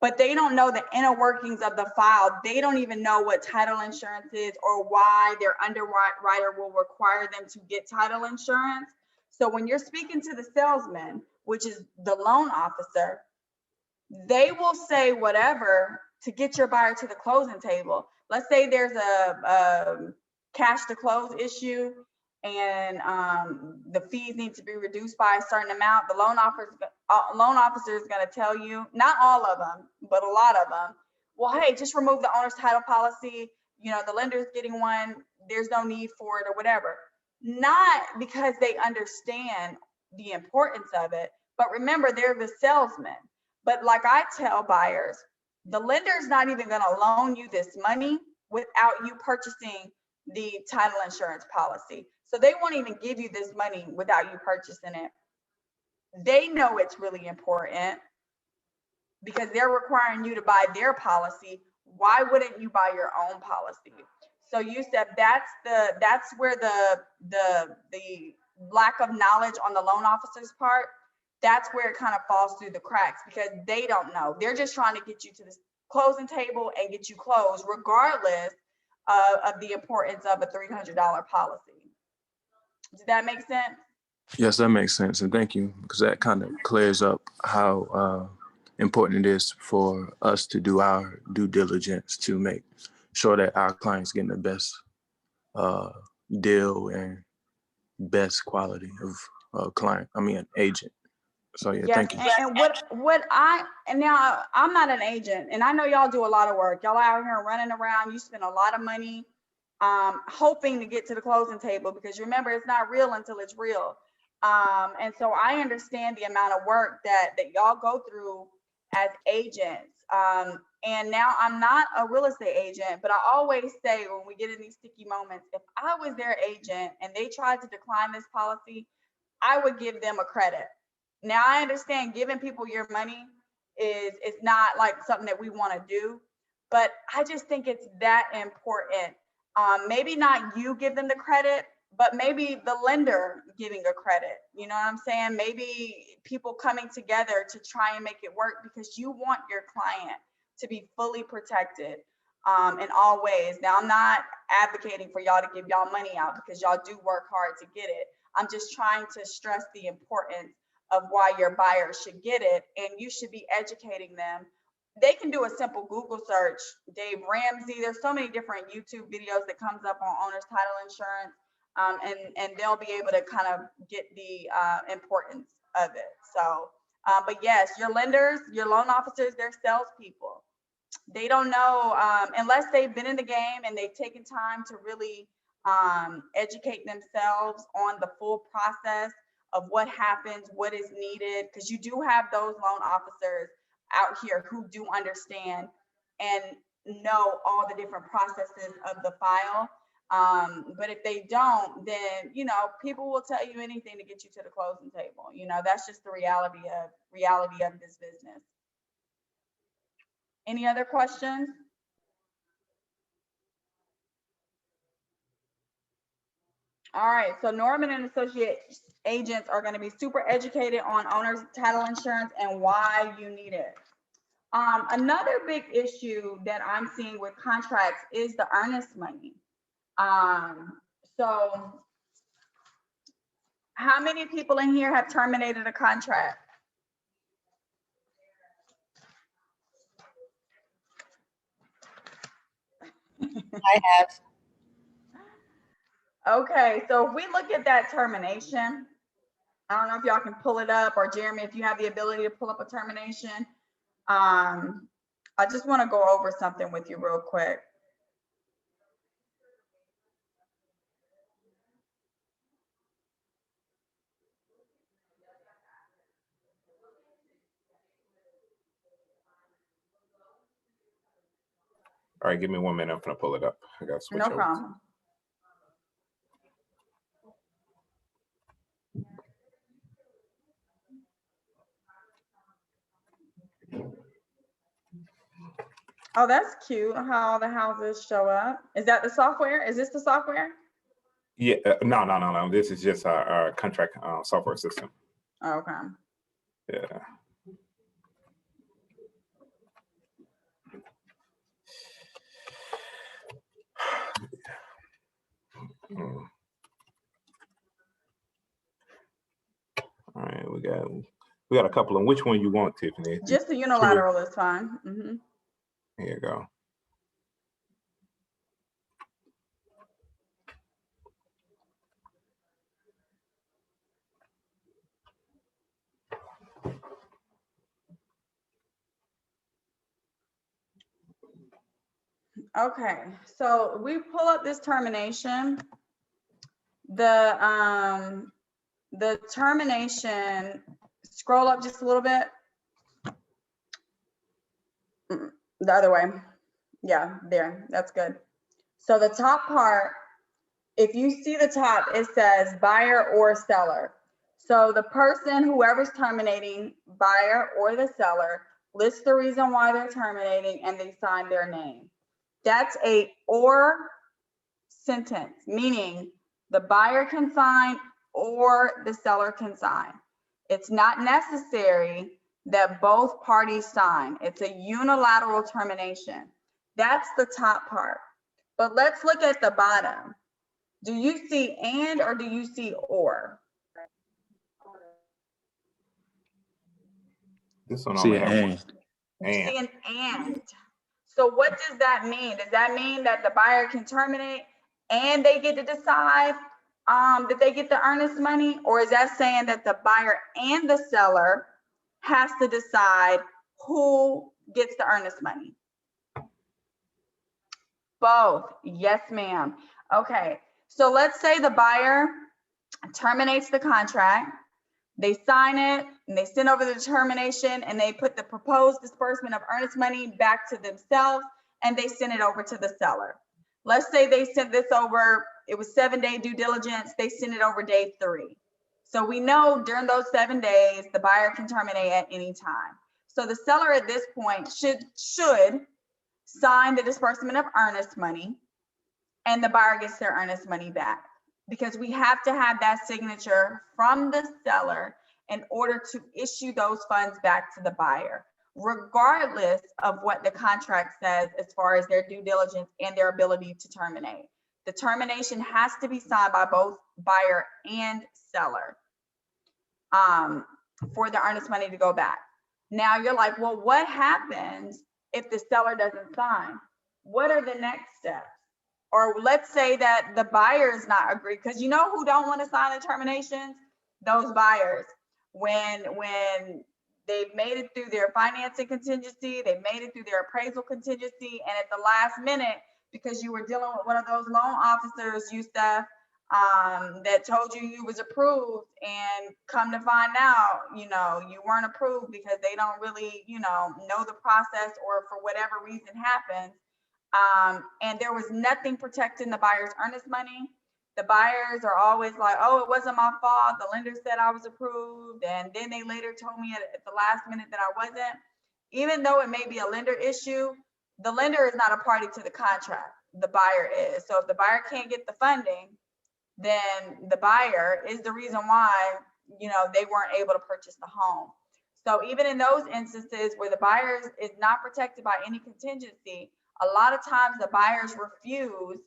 but they don't know the inner workings of the file. They don't even know what title insurance is or why their underwriter will require them to get title insurance. So when you're speaking to the salesman, which is the loan officer, they will say whatever to get your buyer to the closing table. Let's say there's a cash to close issue and the fees need to be reduced by a certain amount. The loan officer is going to tell you, not all of them, but a lot of them, well, hey, just remove the owner's title policy. You know, the lender's getting one. There's no need for it or whatever. Not because they understand the importance of it, but remember, they're the salesman. But like I tell buyers, the lender's not even going to loan you this money without you purchasing the title insurance policy. So they won't even give you this money without you purchasing it. They know it's really important because they're requiring you to buy their policy. Why wouldn't you buy your own policy? So you said that's where the lack of knowledge on the loan officer's part, that's where it kind of falls through the cracks because they don't know. They're just trying to get you to the closing table and get you closed regardless of the importance of a $300 policy. Does that make sense? Yes, that makes sense. And thank you, because that kind of clears up how important it is for us to do our due diligence to make sure that our clients getting the best deal and best quality of agent. So yeah, yes, thank you. And now I'm not an agent, and I know y'all do a lot of work. Y'all out here running around, you spend a lot of money hoping to get to the closing table because remember, it's not real until it's real. And so I understand the amount of work that y'all go through as agents. And now I'm not a real estate agent, but I always say when we get in these sticky moments, if I was their agent and they tried to decline this policy, I would give them a credit. Now I understand giving people your money is not like something that we want to do, but I just think it's that important. Maybe not you give them the credit, but maybe the lender giving a credit. You know what I'm saying? Maybe people coming together to try and make it work because you want your client to be fully protected in all ways. Now, I'm not advocating for y'all to give y'all money out because y'all do work hard to get it. I'm just trying to stress the importance of why your buyers should get it, and you should be educating them. They can do a simple Google search, Dave Ramsey. There's so many different YouTube videos that comes up on owner's title insurance, and they'll be able to kind of get the importance of it. So, but yes, your lenders, your loan officers, they're salespeople. They don't know unless they've been in the game and they've taken time to really educate themselves on the full process of what happens, what is needed, because you do have those loan officers out here who do understand and know all the different processes of the file. But if they don't, then, you know, people will tell you anything to get you to the closing table. You know, that's just the reality of this business. Any other questions? All right, so Norman and Associate agents are going to be super educated on owner's title insurance and why you need it. Another big issue that I'm seeing with contracts is the earnest money. So how many people in here have terminated a contract? I have. Okay, so if we look at that termination, I don't know if y'all can pull it up, or Jeremy, if you have the ability to pull up a termination. I just want to go over something with you real quick. All right, give me 1 minute. I'm gonna pull it up. I got to switch No over. problem. Oh, that's cute how all the houses show up. Is that the software? Is this the software? Yeah, no. This is just our contract software system. Okay. Yeah. Mm. All right, we got a couple of which one you want, Tiffany? Just the unilateral is fine. Mm-hmm. Here you go. Okay, so we pull up this termination. The termination, scroll up just a little bit. The other way. Yeah, there, that's good. So the top part, if you see the top, it says buyer or seller. So the person, whoever's terminating, buyer or the seller, lists the reason why they're terminating and they sign their name. That's a or sentence, meaning the buyer can sign or the seller can sign. It's not necessary that both parties sign. It's a unilateral termination. That's the top part. But let's look at the bottom. Do you see and or do you see or? This one See only an has and. You see an and. So what does that mean? Does that mean that the buyer can terminate and they get to decide that they get the earnest money? Or is that saying that the buyer and the seller has to decide who gets the earnest money? Both. Yes, ma'am. Okay. So let's say the buyer terminates the contract. They sign it and they send over the termination and they put the proposed disbursement of earnest money back to themselves and they send it over to the seller. Let's say they sent this over, it was 7-day due diligence, they send it over day 3. So we know during those 7 days, the buyer can terminate at any time. So the seller at this point should sign the disbursement of earnest money and the buyer gets their earnest money back, because we have to have that signature from the seller in order to issue those funds back to the buyer, regardless of what the contract says as far as their due diligence and their ability to terminate. The termination has to be signed by both buyer and seller for the earnest money to go back. Now you're like, well, what happens if the seller doesn't sign? What are the next steps? Or let's say that the buyer is not agreed, because you know who don't want to sign the terminations? Those buyers. When they've made it through their financing contingency, they've made it through their appraisal contingency, and at the last minute, because you were dealing with one of those loan officers, Yusuf, that told you was approved, and come to find out, you weren't approved because they don't really, know the process, or for whatever reason happens. And there was nothing protecting the buyer's earnest money. The buyers are always like, oh, it wasn't my fault. The lender said I was approved. And then they later told me at the last minute that I wasn't. Even though it may be a lender issue, the lender is not a party to the contract. The buyer is. So if the buyer can't get the funding, then the buyer is the reason why, they weren't able to purchase the home. So even in those instances where the buyer is not protected by any contingency, a lot of times the buyers refuse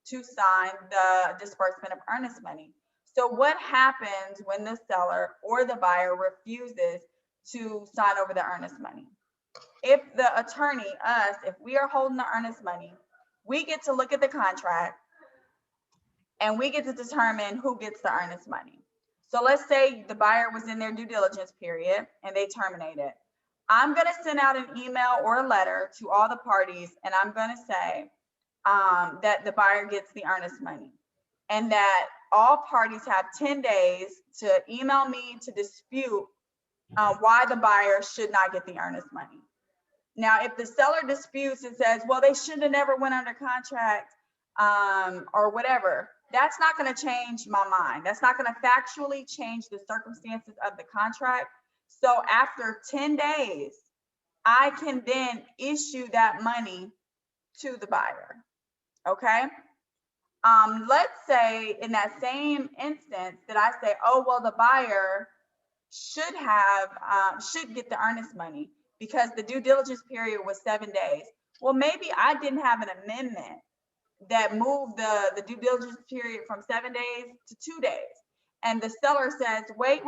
to sign the disbursement of earnest money. So what happens when the seller or the buyer refuses to sign over the earnest money? If the attorney, us, if we are holding the earnest money, we get to look at the contract and we get to determine who gets the earnest money. So let's say the buyer was in their due diligence period and they terminated. I'm going to send out an email or a letter to all the parties, and I'm going to say that the buyer gets the earnest money, and that all parties have 10 days to email me to dispute why the buyer should not get the earnest money. Now, if the seller disputes and says, well, they should have never went under contract or whatever, that's not going to change my mind. That's not going to factually change the circumstances of the contract. So after 10 days, I can then issue that money to the buyer. Okay. Let's say in that same instance that I say, oh, well, the buyer should get the earnest money because the due diligence period was 7 days. Well, maybe I didn't have an amendment that moved the due diligence period from 7 days to 2 days. And the seller says, wait,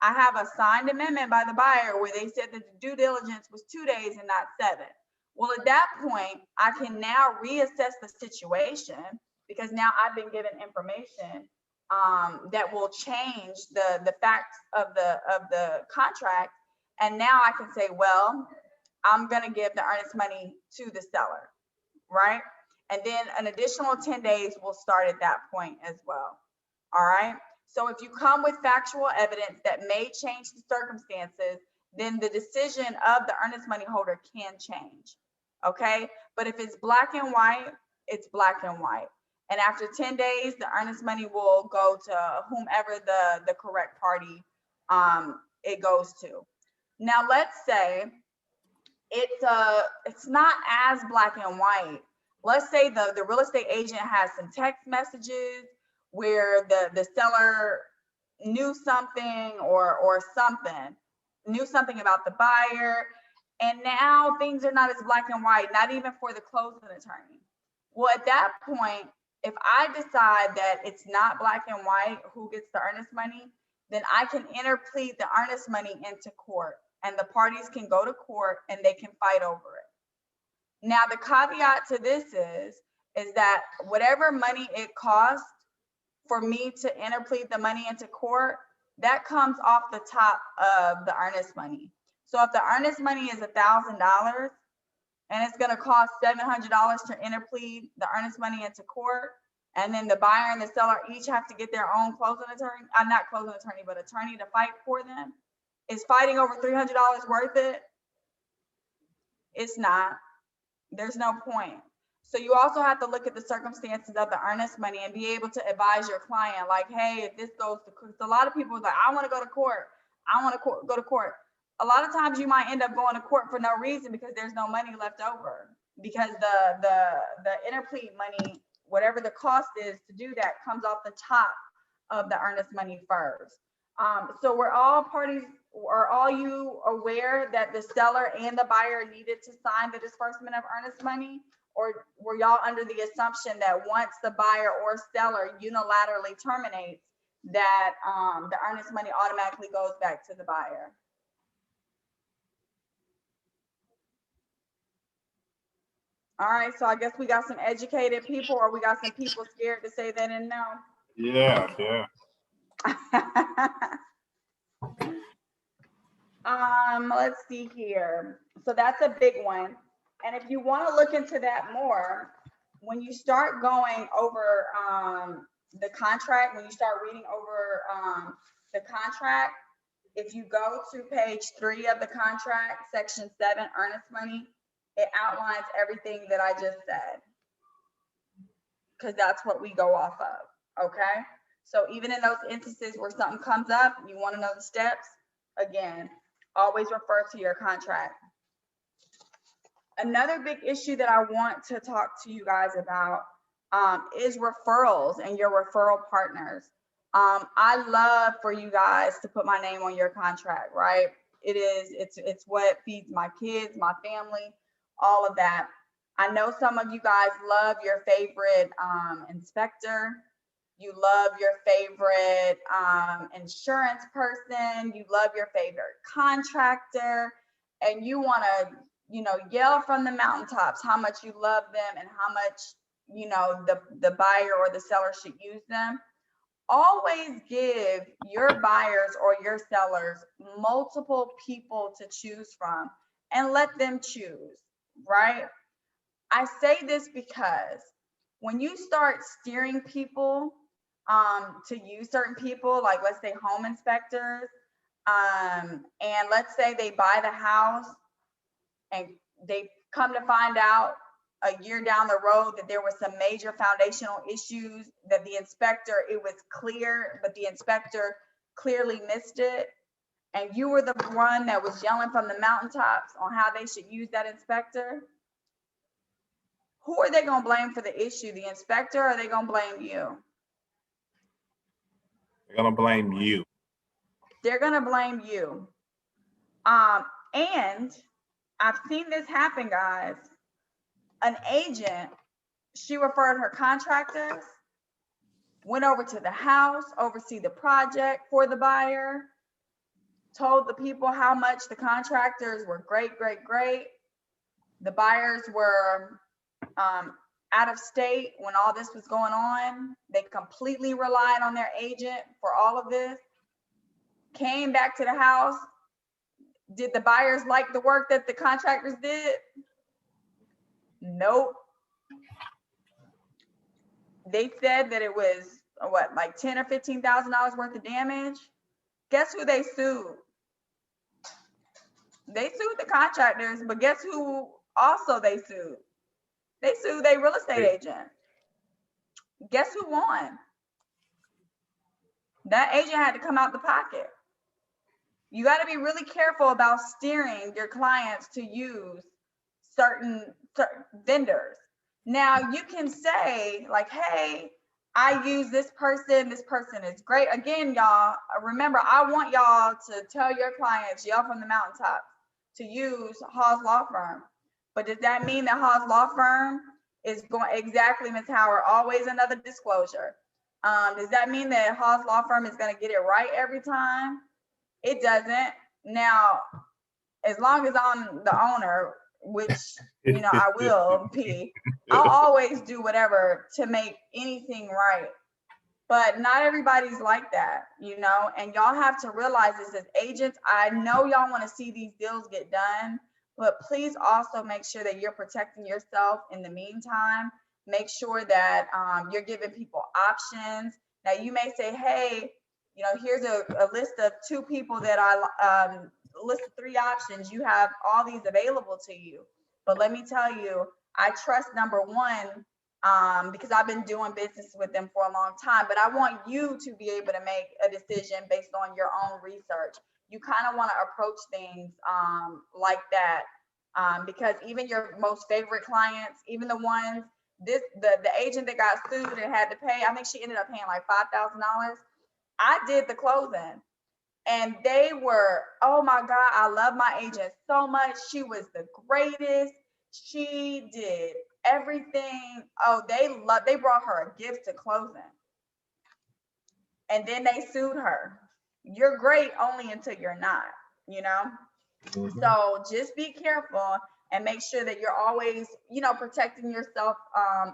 I have a signed amendment by the buyer where they said that the due diligence was 2 days and not 7. Well, at that point, I can now reassess the situation because now I've been given information that will change the facts of the contract. And now I can say, well, I'm gonna give the earnest money to the seller, right? And then an additional 10 days will start at that point as well. All right. So if you come with factual evidence that may change the circumstances, then the decision of the earnest money holder can change. Okay. But if it's black and white, it's black and white. And after 10 days, the earnest money will go to whomever the correct party it goes to. Now, let's say it's not as black and white. Let's say the real estate agent has some text messages where the seller knew something or knew something about the buyer, and now things are not as black and white, not even for the closing attorney. Well, at that point, if I decide that it's not black and white who gets the earnest money, then I can interplead the earnest money into court, and the parties can go to court and they can fight over it. Now, the caveat to this is that whatever money it costs for me to interplead the money into court, that comes off the top of the earnest money. So if the earnest money is $1,000 and it's gonna cost $700 to interplead the earnest money into court, and then the buyer and the seller each have to get their own closing attorney, not closing attorney, but attorney to fight for them, is fighting over $300 worth it? It's not. There's no point. So you also have to look at the circumstances of the earnest money and be able to advise your client, like, hey, if this goes to court, a lot of people are like, I want to go to court. I want to go to court. A lot of times you might end up going to court for no reason because there's no money left over, because the interplead money, whatever the cost is to do that, comes off the top of the earnest money first. So are all you aware that the seller and the buyer needed to sign the disbursement of earnest money? Or were y'all under the assumption that once the buyer or seller unilaterally terminates, that the earnest money automatically goes back to the buyer? All right, so I guess we got some educated people, or we got some people scared to say they didn't know. Yeah. Let's see here. So that's a big one. And if you want to look into that more, when you start going over the contract, when you start reading over the contract, if you go to page 3 of the contract, section 7, earnest money, it outlines everything that I just said, because that's what we go off of. Okay. So even in those instances where something comes up, you want to know the steps, again, always refer to your contract. Another big issue that I want to talk to you guys about is referrals and your referral partners. I love for you guys to put my name on your contract, right? It's what feeds my kids, my family, all of that. I know some of you guys love your favorite inspector. You love your favorite insurance person. You love your favorite contractor, and you want to, yell from the mountaintops how much you love them and how much, the buyer or the seller should use them. Always give your buyers or your sellers multiple people to choose from and let them choose, right? I say this because when you start steering people to use certain people, like let's say home inspectors, and let's say they buy the house and they come to find out a year down the road that there were some major foundational issues that the inspector, it was clear, but the inspector clearly missed it. and you were the one that was yelling from the mountaintops on how they should use that inspector, who are they gonna blame for the issue? The inspector, or are they gonna blame you? They're gonna blame you. They're gonna blame you. And I've seen this happen, guys. An agent, she referred her contractors, went over to the house, oversee the project for the buyer, told the people how much the contractors were great, great, great. The buyers were out of state when all this was going on. They completely relied on their agent for all of this. Came back to the house. Did the buyers like the work that the contractors did? Nope. They said that it was what, like $10,000 or $15,000 worth of damage. Guess who they sued? They sued the contractors, but guess who also they sued? They sued their real estate agent. Guess who won? That agent had to come out the pocket. You got to be really careful about steering your clients to use certain vendors. Now you can say like, hey, I use this person is great. Again, y'all, remember, I want y'all to tell your clients, yell from the mountaintop, to use Hawes Law Firm. But does that mean that Hawes Law Firm is going, exactly, Ms. Howard, always another disclosure. Does that mean that Hawes Law Firm is going to get it right every time? It doesn't. Now, as long as I'm the owner, which, you know, I will be, I'll always do whatever to make anything right. But not everybody's like that, you know, and y'all have to realize this as agents. I know y'all want to see these deals get done, but please also make sure that you're protecting yourself in the meantime. Make sure that you're giving people options. Now, you may say, hey, you know, here's a list of 2 people that I list of 3 options. You have all these available to you. But let me tell you, I trust number 1 because I've been doing business with them for a long time. But I want you to be able to make a decision based on your own research. You kind of want to approach things like that because even your most favorite clients, even the ones, the agent that got sued and had to pay, I think she ended up paying like $5,000. I did the closing and they were, oh my God, I love my agent so much. She was the greatest. She did everything. Oh, they brought her a gift to closing. And then they sued her. You're great only until you're not, you know? Mm-hmm. So just be careful and make sure that you're always, you know, protecting yourself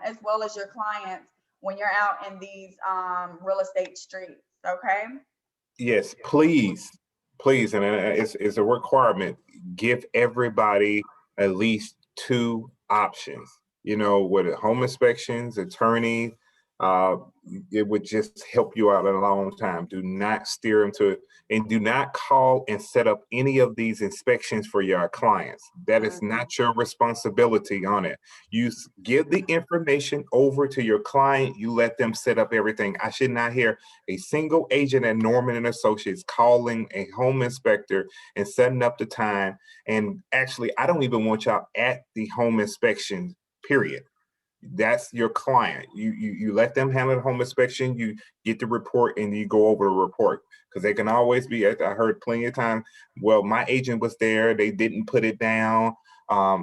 as well as your clients when you're out in these real estate streets, okay? Yes, please, and it's a requirement. Give everybody at least 2 options. You know, with home inspections, attorney, it would just help you out in a long time. Do not steer them to it, and do not call and set up any of these inspections for your clients. That is not your responsibility on it. You give the information over to your client. You let them set up everything. I should not hear a single agent at Norman and Associates calling a home inspector and setting up the time. And actually, I don't even want y'all at the home inspection, period. That's your client. You let them handle the home inspection. You get the report and you go over the report, because they can always be, I heard plenty of times, well, my agent was there, they didn't put it down.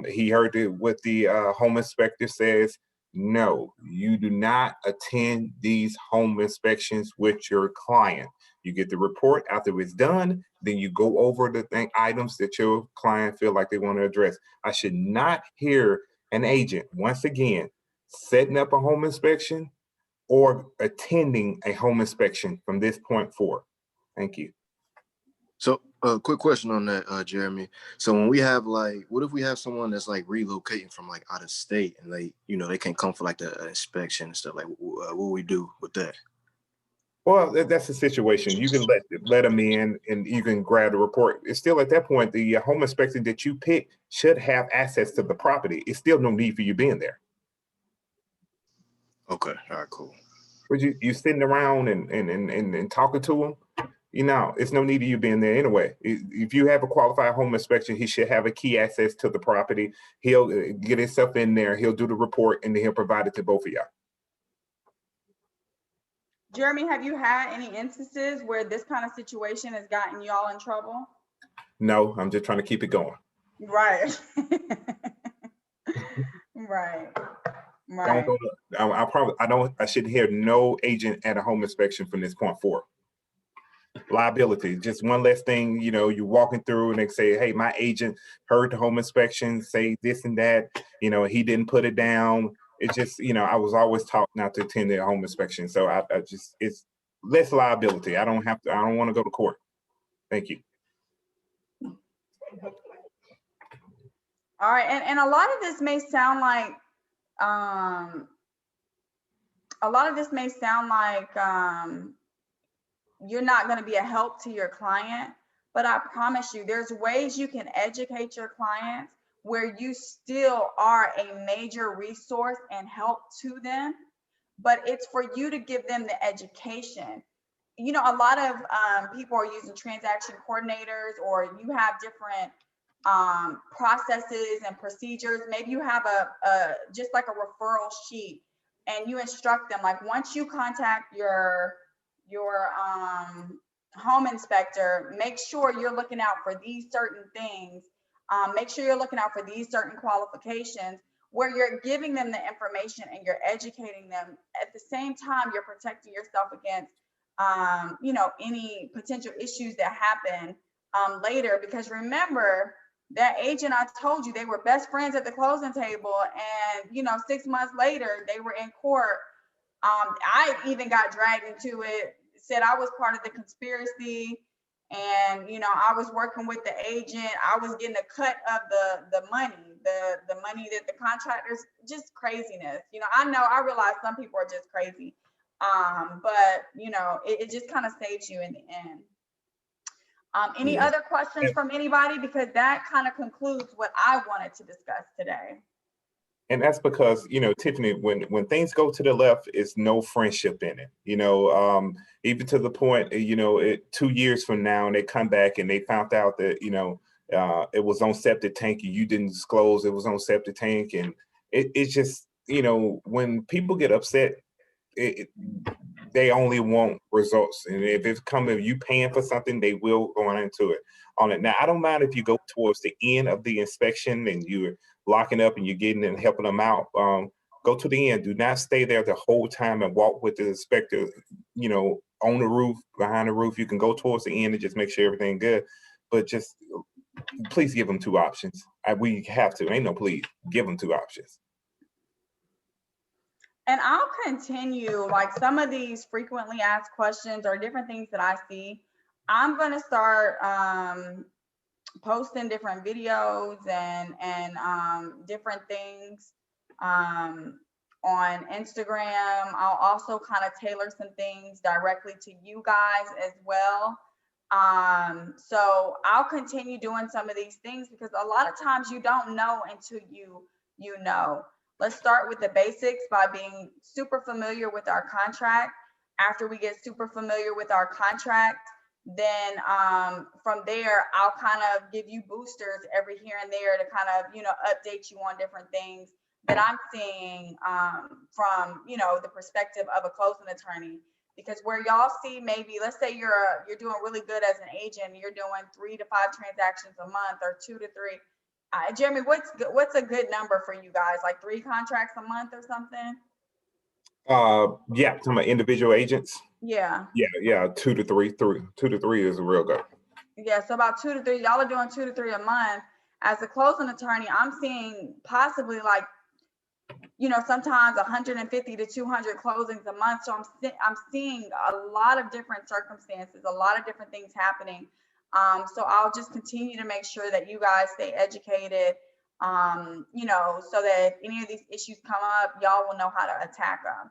He heard what the home inspector says. No, you do not attend these home inspections with your client. You get the report after it's done, then you go over the items that your client feel like they want to address. I should not hear an agent, once again, setting up a home inspection or attending a home inspection from this point forward. Thank you. So quick question on that, Jeremy. So when we have what if we have someone that's like relocating from like out of state and they can't come for like the inspection and stuff, like what we do with that? Well, that's the situation. You can let them in and you can grab the report. It's still at that point, the home inspector that you pick should have access to the property. It's still no need for you being there. Okay, all right, cool. But you sitting around and talking to them, You know, it's no need of you being there anyway. If you have a qualified home inspection, he should have a key access to the property. He'll get himself in there, he'll do the report, and then he'll provide it to both of y'all. Jeremy, have you had any instances where this kind of situation has gotten y'all in trouble? No, I'm just trying to keep it going. Right. Right. Don't go to, I should hear no agent at a home inspection from this point forward. Liability, just one less thing, you know, you're walking through and they say, hey, my agent heard the home inspection say this and that, you know, he didn't put it down. It's just, you know, I was always taught not to attend the home inspection. So I just, it's less liability. I don't want to go to court. Thank you. All right, and a lot of this may sound like, you're not going to be a help to your client, but I promise you, there's ways you can educate your clients where you still are a major resource and help to them, but it's for you to give them the education. You know, a lot of people are using transaction coordinators, or you have different processes and procedures. Maybe you have a just like a referral sheet, and you instruct them, like, once you contact your home inspector, make sure you're looking out for these certain things. Make sure you're looking out for these certain qualifications, where you're giving them the information and you're educating them. At the same time, you're protecting yourself against, you know, any potential issues that happen later. Because remember, that agent, I told you, they were best friends at the closing table, and, you know, 6 months later, they were in court. I even got dragged into it, said I was part of the conspiracy, and, you know, I was working with the agent. I was getting a cut of the money, the money that the contractors, just craziness. You know, I realize some people are just crazy, but, you know, it just kind of saves you in the end. Any other questions from anybody? Because that kind of concludes what I wanted to discuss today. And that's because, you know, Tiffany, when things go to the left, it's no friendship in it. You know, even to the point, you know, 2 years from now, and they come back and they found out that, you know, it was on septic tank and you didn't disclose it was on septic tank. And it's just, you know, when people get upset, they only want results. And if you paying for something, they will go on into it on it. Now, I don't mind if you go towards the end of the inspection and you're locking up and you're getting and helping them out. Go to the end. Do not stay there the whole time and walk with the inspector, you know, on the roof, behind the roof. You can go towards the end and just make sure everything good. But just please give them 2 options. We have to. Ain't no please. Give them 2 options. And I'll continue, like, some of these frequently asked questions or different things that I see. I'm going to start posting different videos and different things on Instagram. I'll also kind of tailor some things directly to you guys as well. So I'll continue doing some of these things, because a lot of times you don't know until you know. Let's start with the basics by being super familiar with our contract. After we get super familiar with our contract, then from there, I'll kind of give you boosters every here and there to kind of, you know, update you on different things that I'm seeing from, you know, the perspective of a closing attorney. Because where y'all see, maybe, let's say you're doing really good as an agent, you're doing 3 to 5 transactions a month, or 2 to 3. Jeremy, what's a good number for you guys? Like 3 contracts a month or something? Yeah, some individual agents. Yeah. Yeah, 2 to 3. 2 to 3 is a real good. Yeah, so about 2 to 3. Y'all are doing 2 to 3 a month. As a closing attorney, I'm seeing possibly, like, you know, sometimes 150 to 200 closings a month. So I'm seeing a lot of different circumstances, a lot of different things happening. So I'll just continue to make sure that you guys stay educated, you know, so that if any of these issues come up, y'all will know how to attack them.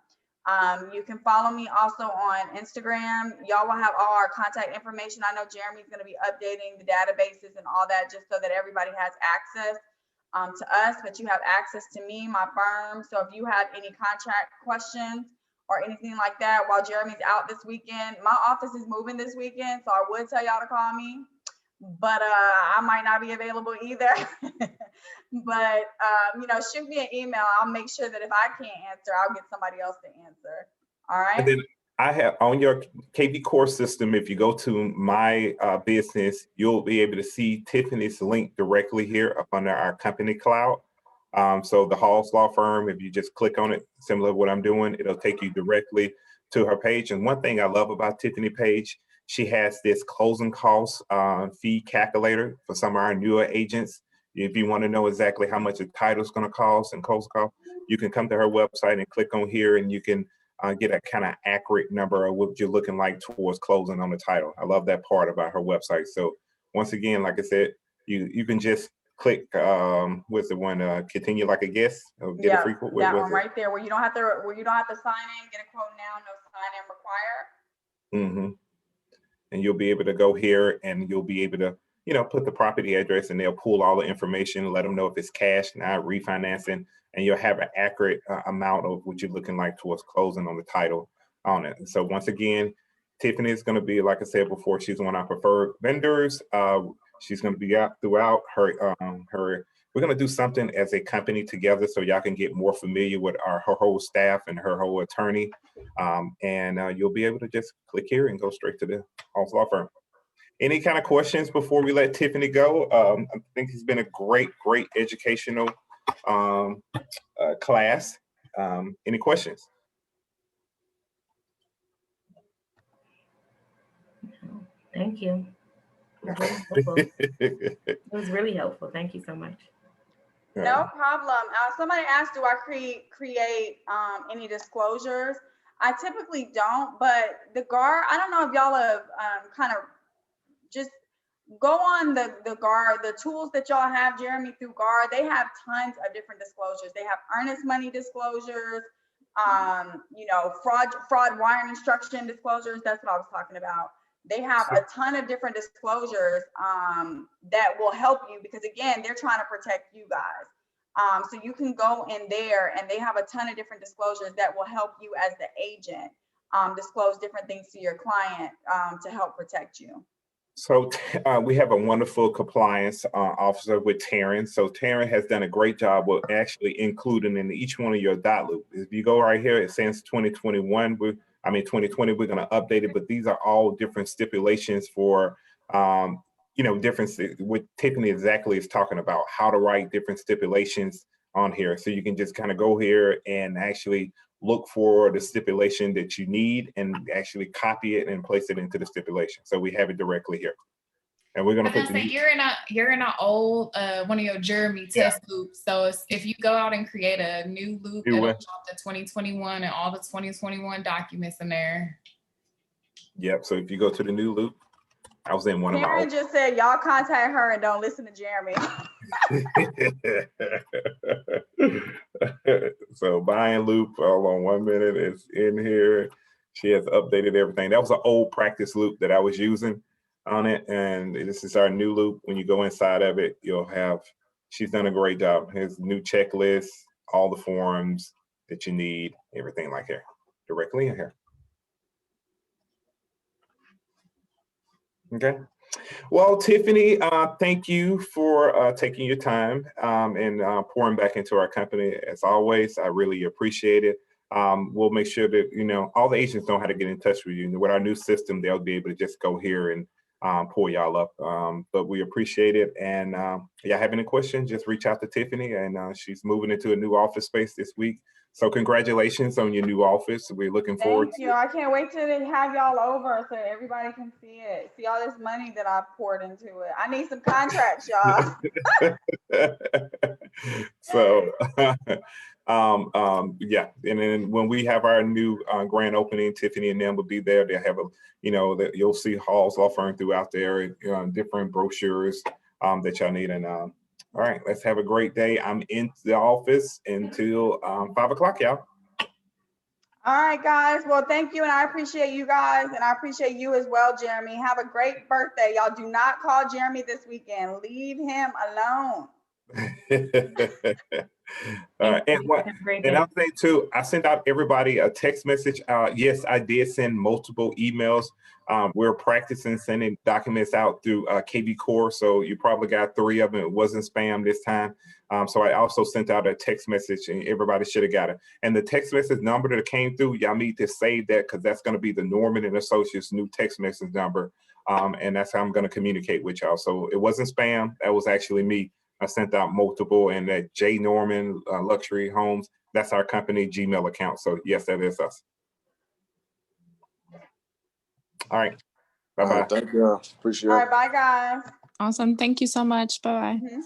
You can follow me also on Instagram. Y'all will have all our contact information. I know Jeremy's going to be updating the databases and all that, just so that everybody has access to us, but you have access to me, my firm. So if you have any contract questions, or anything like that while Jeremy's out this weekend. My office is moving this weekend, so I would tell y'all to call me, but I might not be available either. But shoot me an email. I'll make sure that if I can't answer, I'll get somebody else to answer. All right. And then I have on your KV Core system, if you go to my business, you'll be able to see Tiffany's link directly here up under our company cloud. So the Hawes Law Firm, if you just click on it, similar to what I'm doing, it'll take you directly to her page. And one thing I love about Tiffany page, she has this closing cost fee calculator for some of our newer agents. If you want to know exactly how much a title is going to cost and closing cost, you can come to her website and click on here, and you can get a kind of accurate number of what you're looking like towards closing on the title. I love that part about her website. So once again, like I said, you can just click what's the one continue like a guest or get a free quote. That one right there where you don't have to sign in, get a quote now, no sign in required. And you'll be able to go here and you'll be able to put the property address, and they'll pull all the information, let them know if it's cash, not refinancing, and you'll have an accurate amount of what you're looking like towards closing on the title on it. And so once again, Tiffany is going to be, like I said before, she's one of our preferred vendors. She's going to be out throughout her. We're going to do something as a company together so y'all can get more familiar with her whole staff and her whole attorney. And you'll be able to just click here and go straight to the Hawes Law Firm. Any kind of questions before we let Tiffany go? I think it's been a great educational class. Any questions? Thank you. It was really helpful. Thank you so much. No problem. Somebody asked, do I create any disclosures? I typically don't, but the GAR, I don't know if y'all have kind of just go on the GAR, the tools that y'all have, Jeremy, through GAR. They have tons of different disclosures. They have earnest money disclosures, fraud wire instruction disclosures. That's what I was talking about. They have a ton of different disclosures that will help you, because again, they're trying to protect you guys. So you can go in there and they have a ton of different disclosures that will help you as the agent disclose different things to your client to help protect you. So we have a wonderful compliance officer with Taryn. So Taryn has done a great job with actually including in each one of your dot loop. If you go right here, it says 2021. 2020, we're going to update it, but these are all different stipulations for, different, what Tiffany exactly is talking about, how to write different stipulations on here. So you can just kind of go here and actually look for the stipulation that you need and actually copy it and place it into the stipulation. So we have it directly here. And we're going to put you're in an old one of your Jeremy test loops. So if you go out and create a new loop, it'll drop the 2021 and all the 2021 documents in there. Yep. So if you go to the new loop, I was in one of my. Karen just said y'all contact her and don't listen to Jeremy. So buying loop, hold on 1 minute, it's in here. She has updated everything. That was an old practice loop that I was using on it, and this is our new loop. When you go inside of it, you'll have, she's done a great job. Here's new checklist, all the forms that you need, everything like here, directly in here. Okay. Well, Tiffany, thank you for taking your time and pouring back into our company. As always, I really appreciate it. We'll make sure that, all the agents know how to get in touch with you. With our new system, they'll be able to just go here and pull y'all up. But we appreciate it. And if y'all have any questions, just reach out to Tiffany. And she's moving into a new office space this week. So congratulations on your new office. We're looking forward to it. I can't wait to have y'all over so everybody can see it. See all this money that I've poured into it. I need some contracts, y'all. So, yeah. And then when we have our new grand opening, Tiffany and them will be there. They'll have you'll see Hawes Law Firm throughout there, different brochures that y'all need. And all right, let's have a great day. I'm in the office until 5 o'clock, y'all. All right, guys. Well, thank you. And I appreciate you guys. And I appreciate you as well, Jeremy. Have a great birthday. Y'all do not call Jeremy this weekend. Leave him alone. And I'll say too, I sent out everybody a text message. Yes, I did send multiple emails. We're practicing sending documents out through KB Core, so you probably got 3 of them. It wasn't spam this time. So I also sent out a text message, and everybody should have got it. And the text message number that came through, y'all need to save that because that's going to be the Norman and Associates new text message number. And that's how I'm going to communicate with y'all. So it wasn't spam. That was actually me. I sent out multiple, and that J Norman Luxury Homes, that's our company Gmail account. So yes, that is us. All right. Bye-bye. Thank you. Appreciate it. All right, bye guys. Awesome. Thank you so much. Bye-bye. Mhm.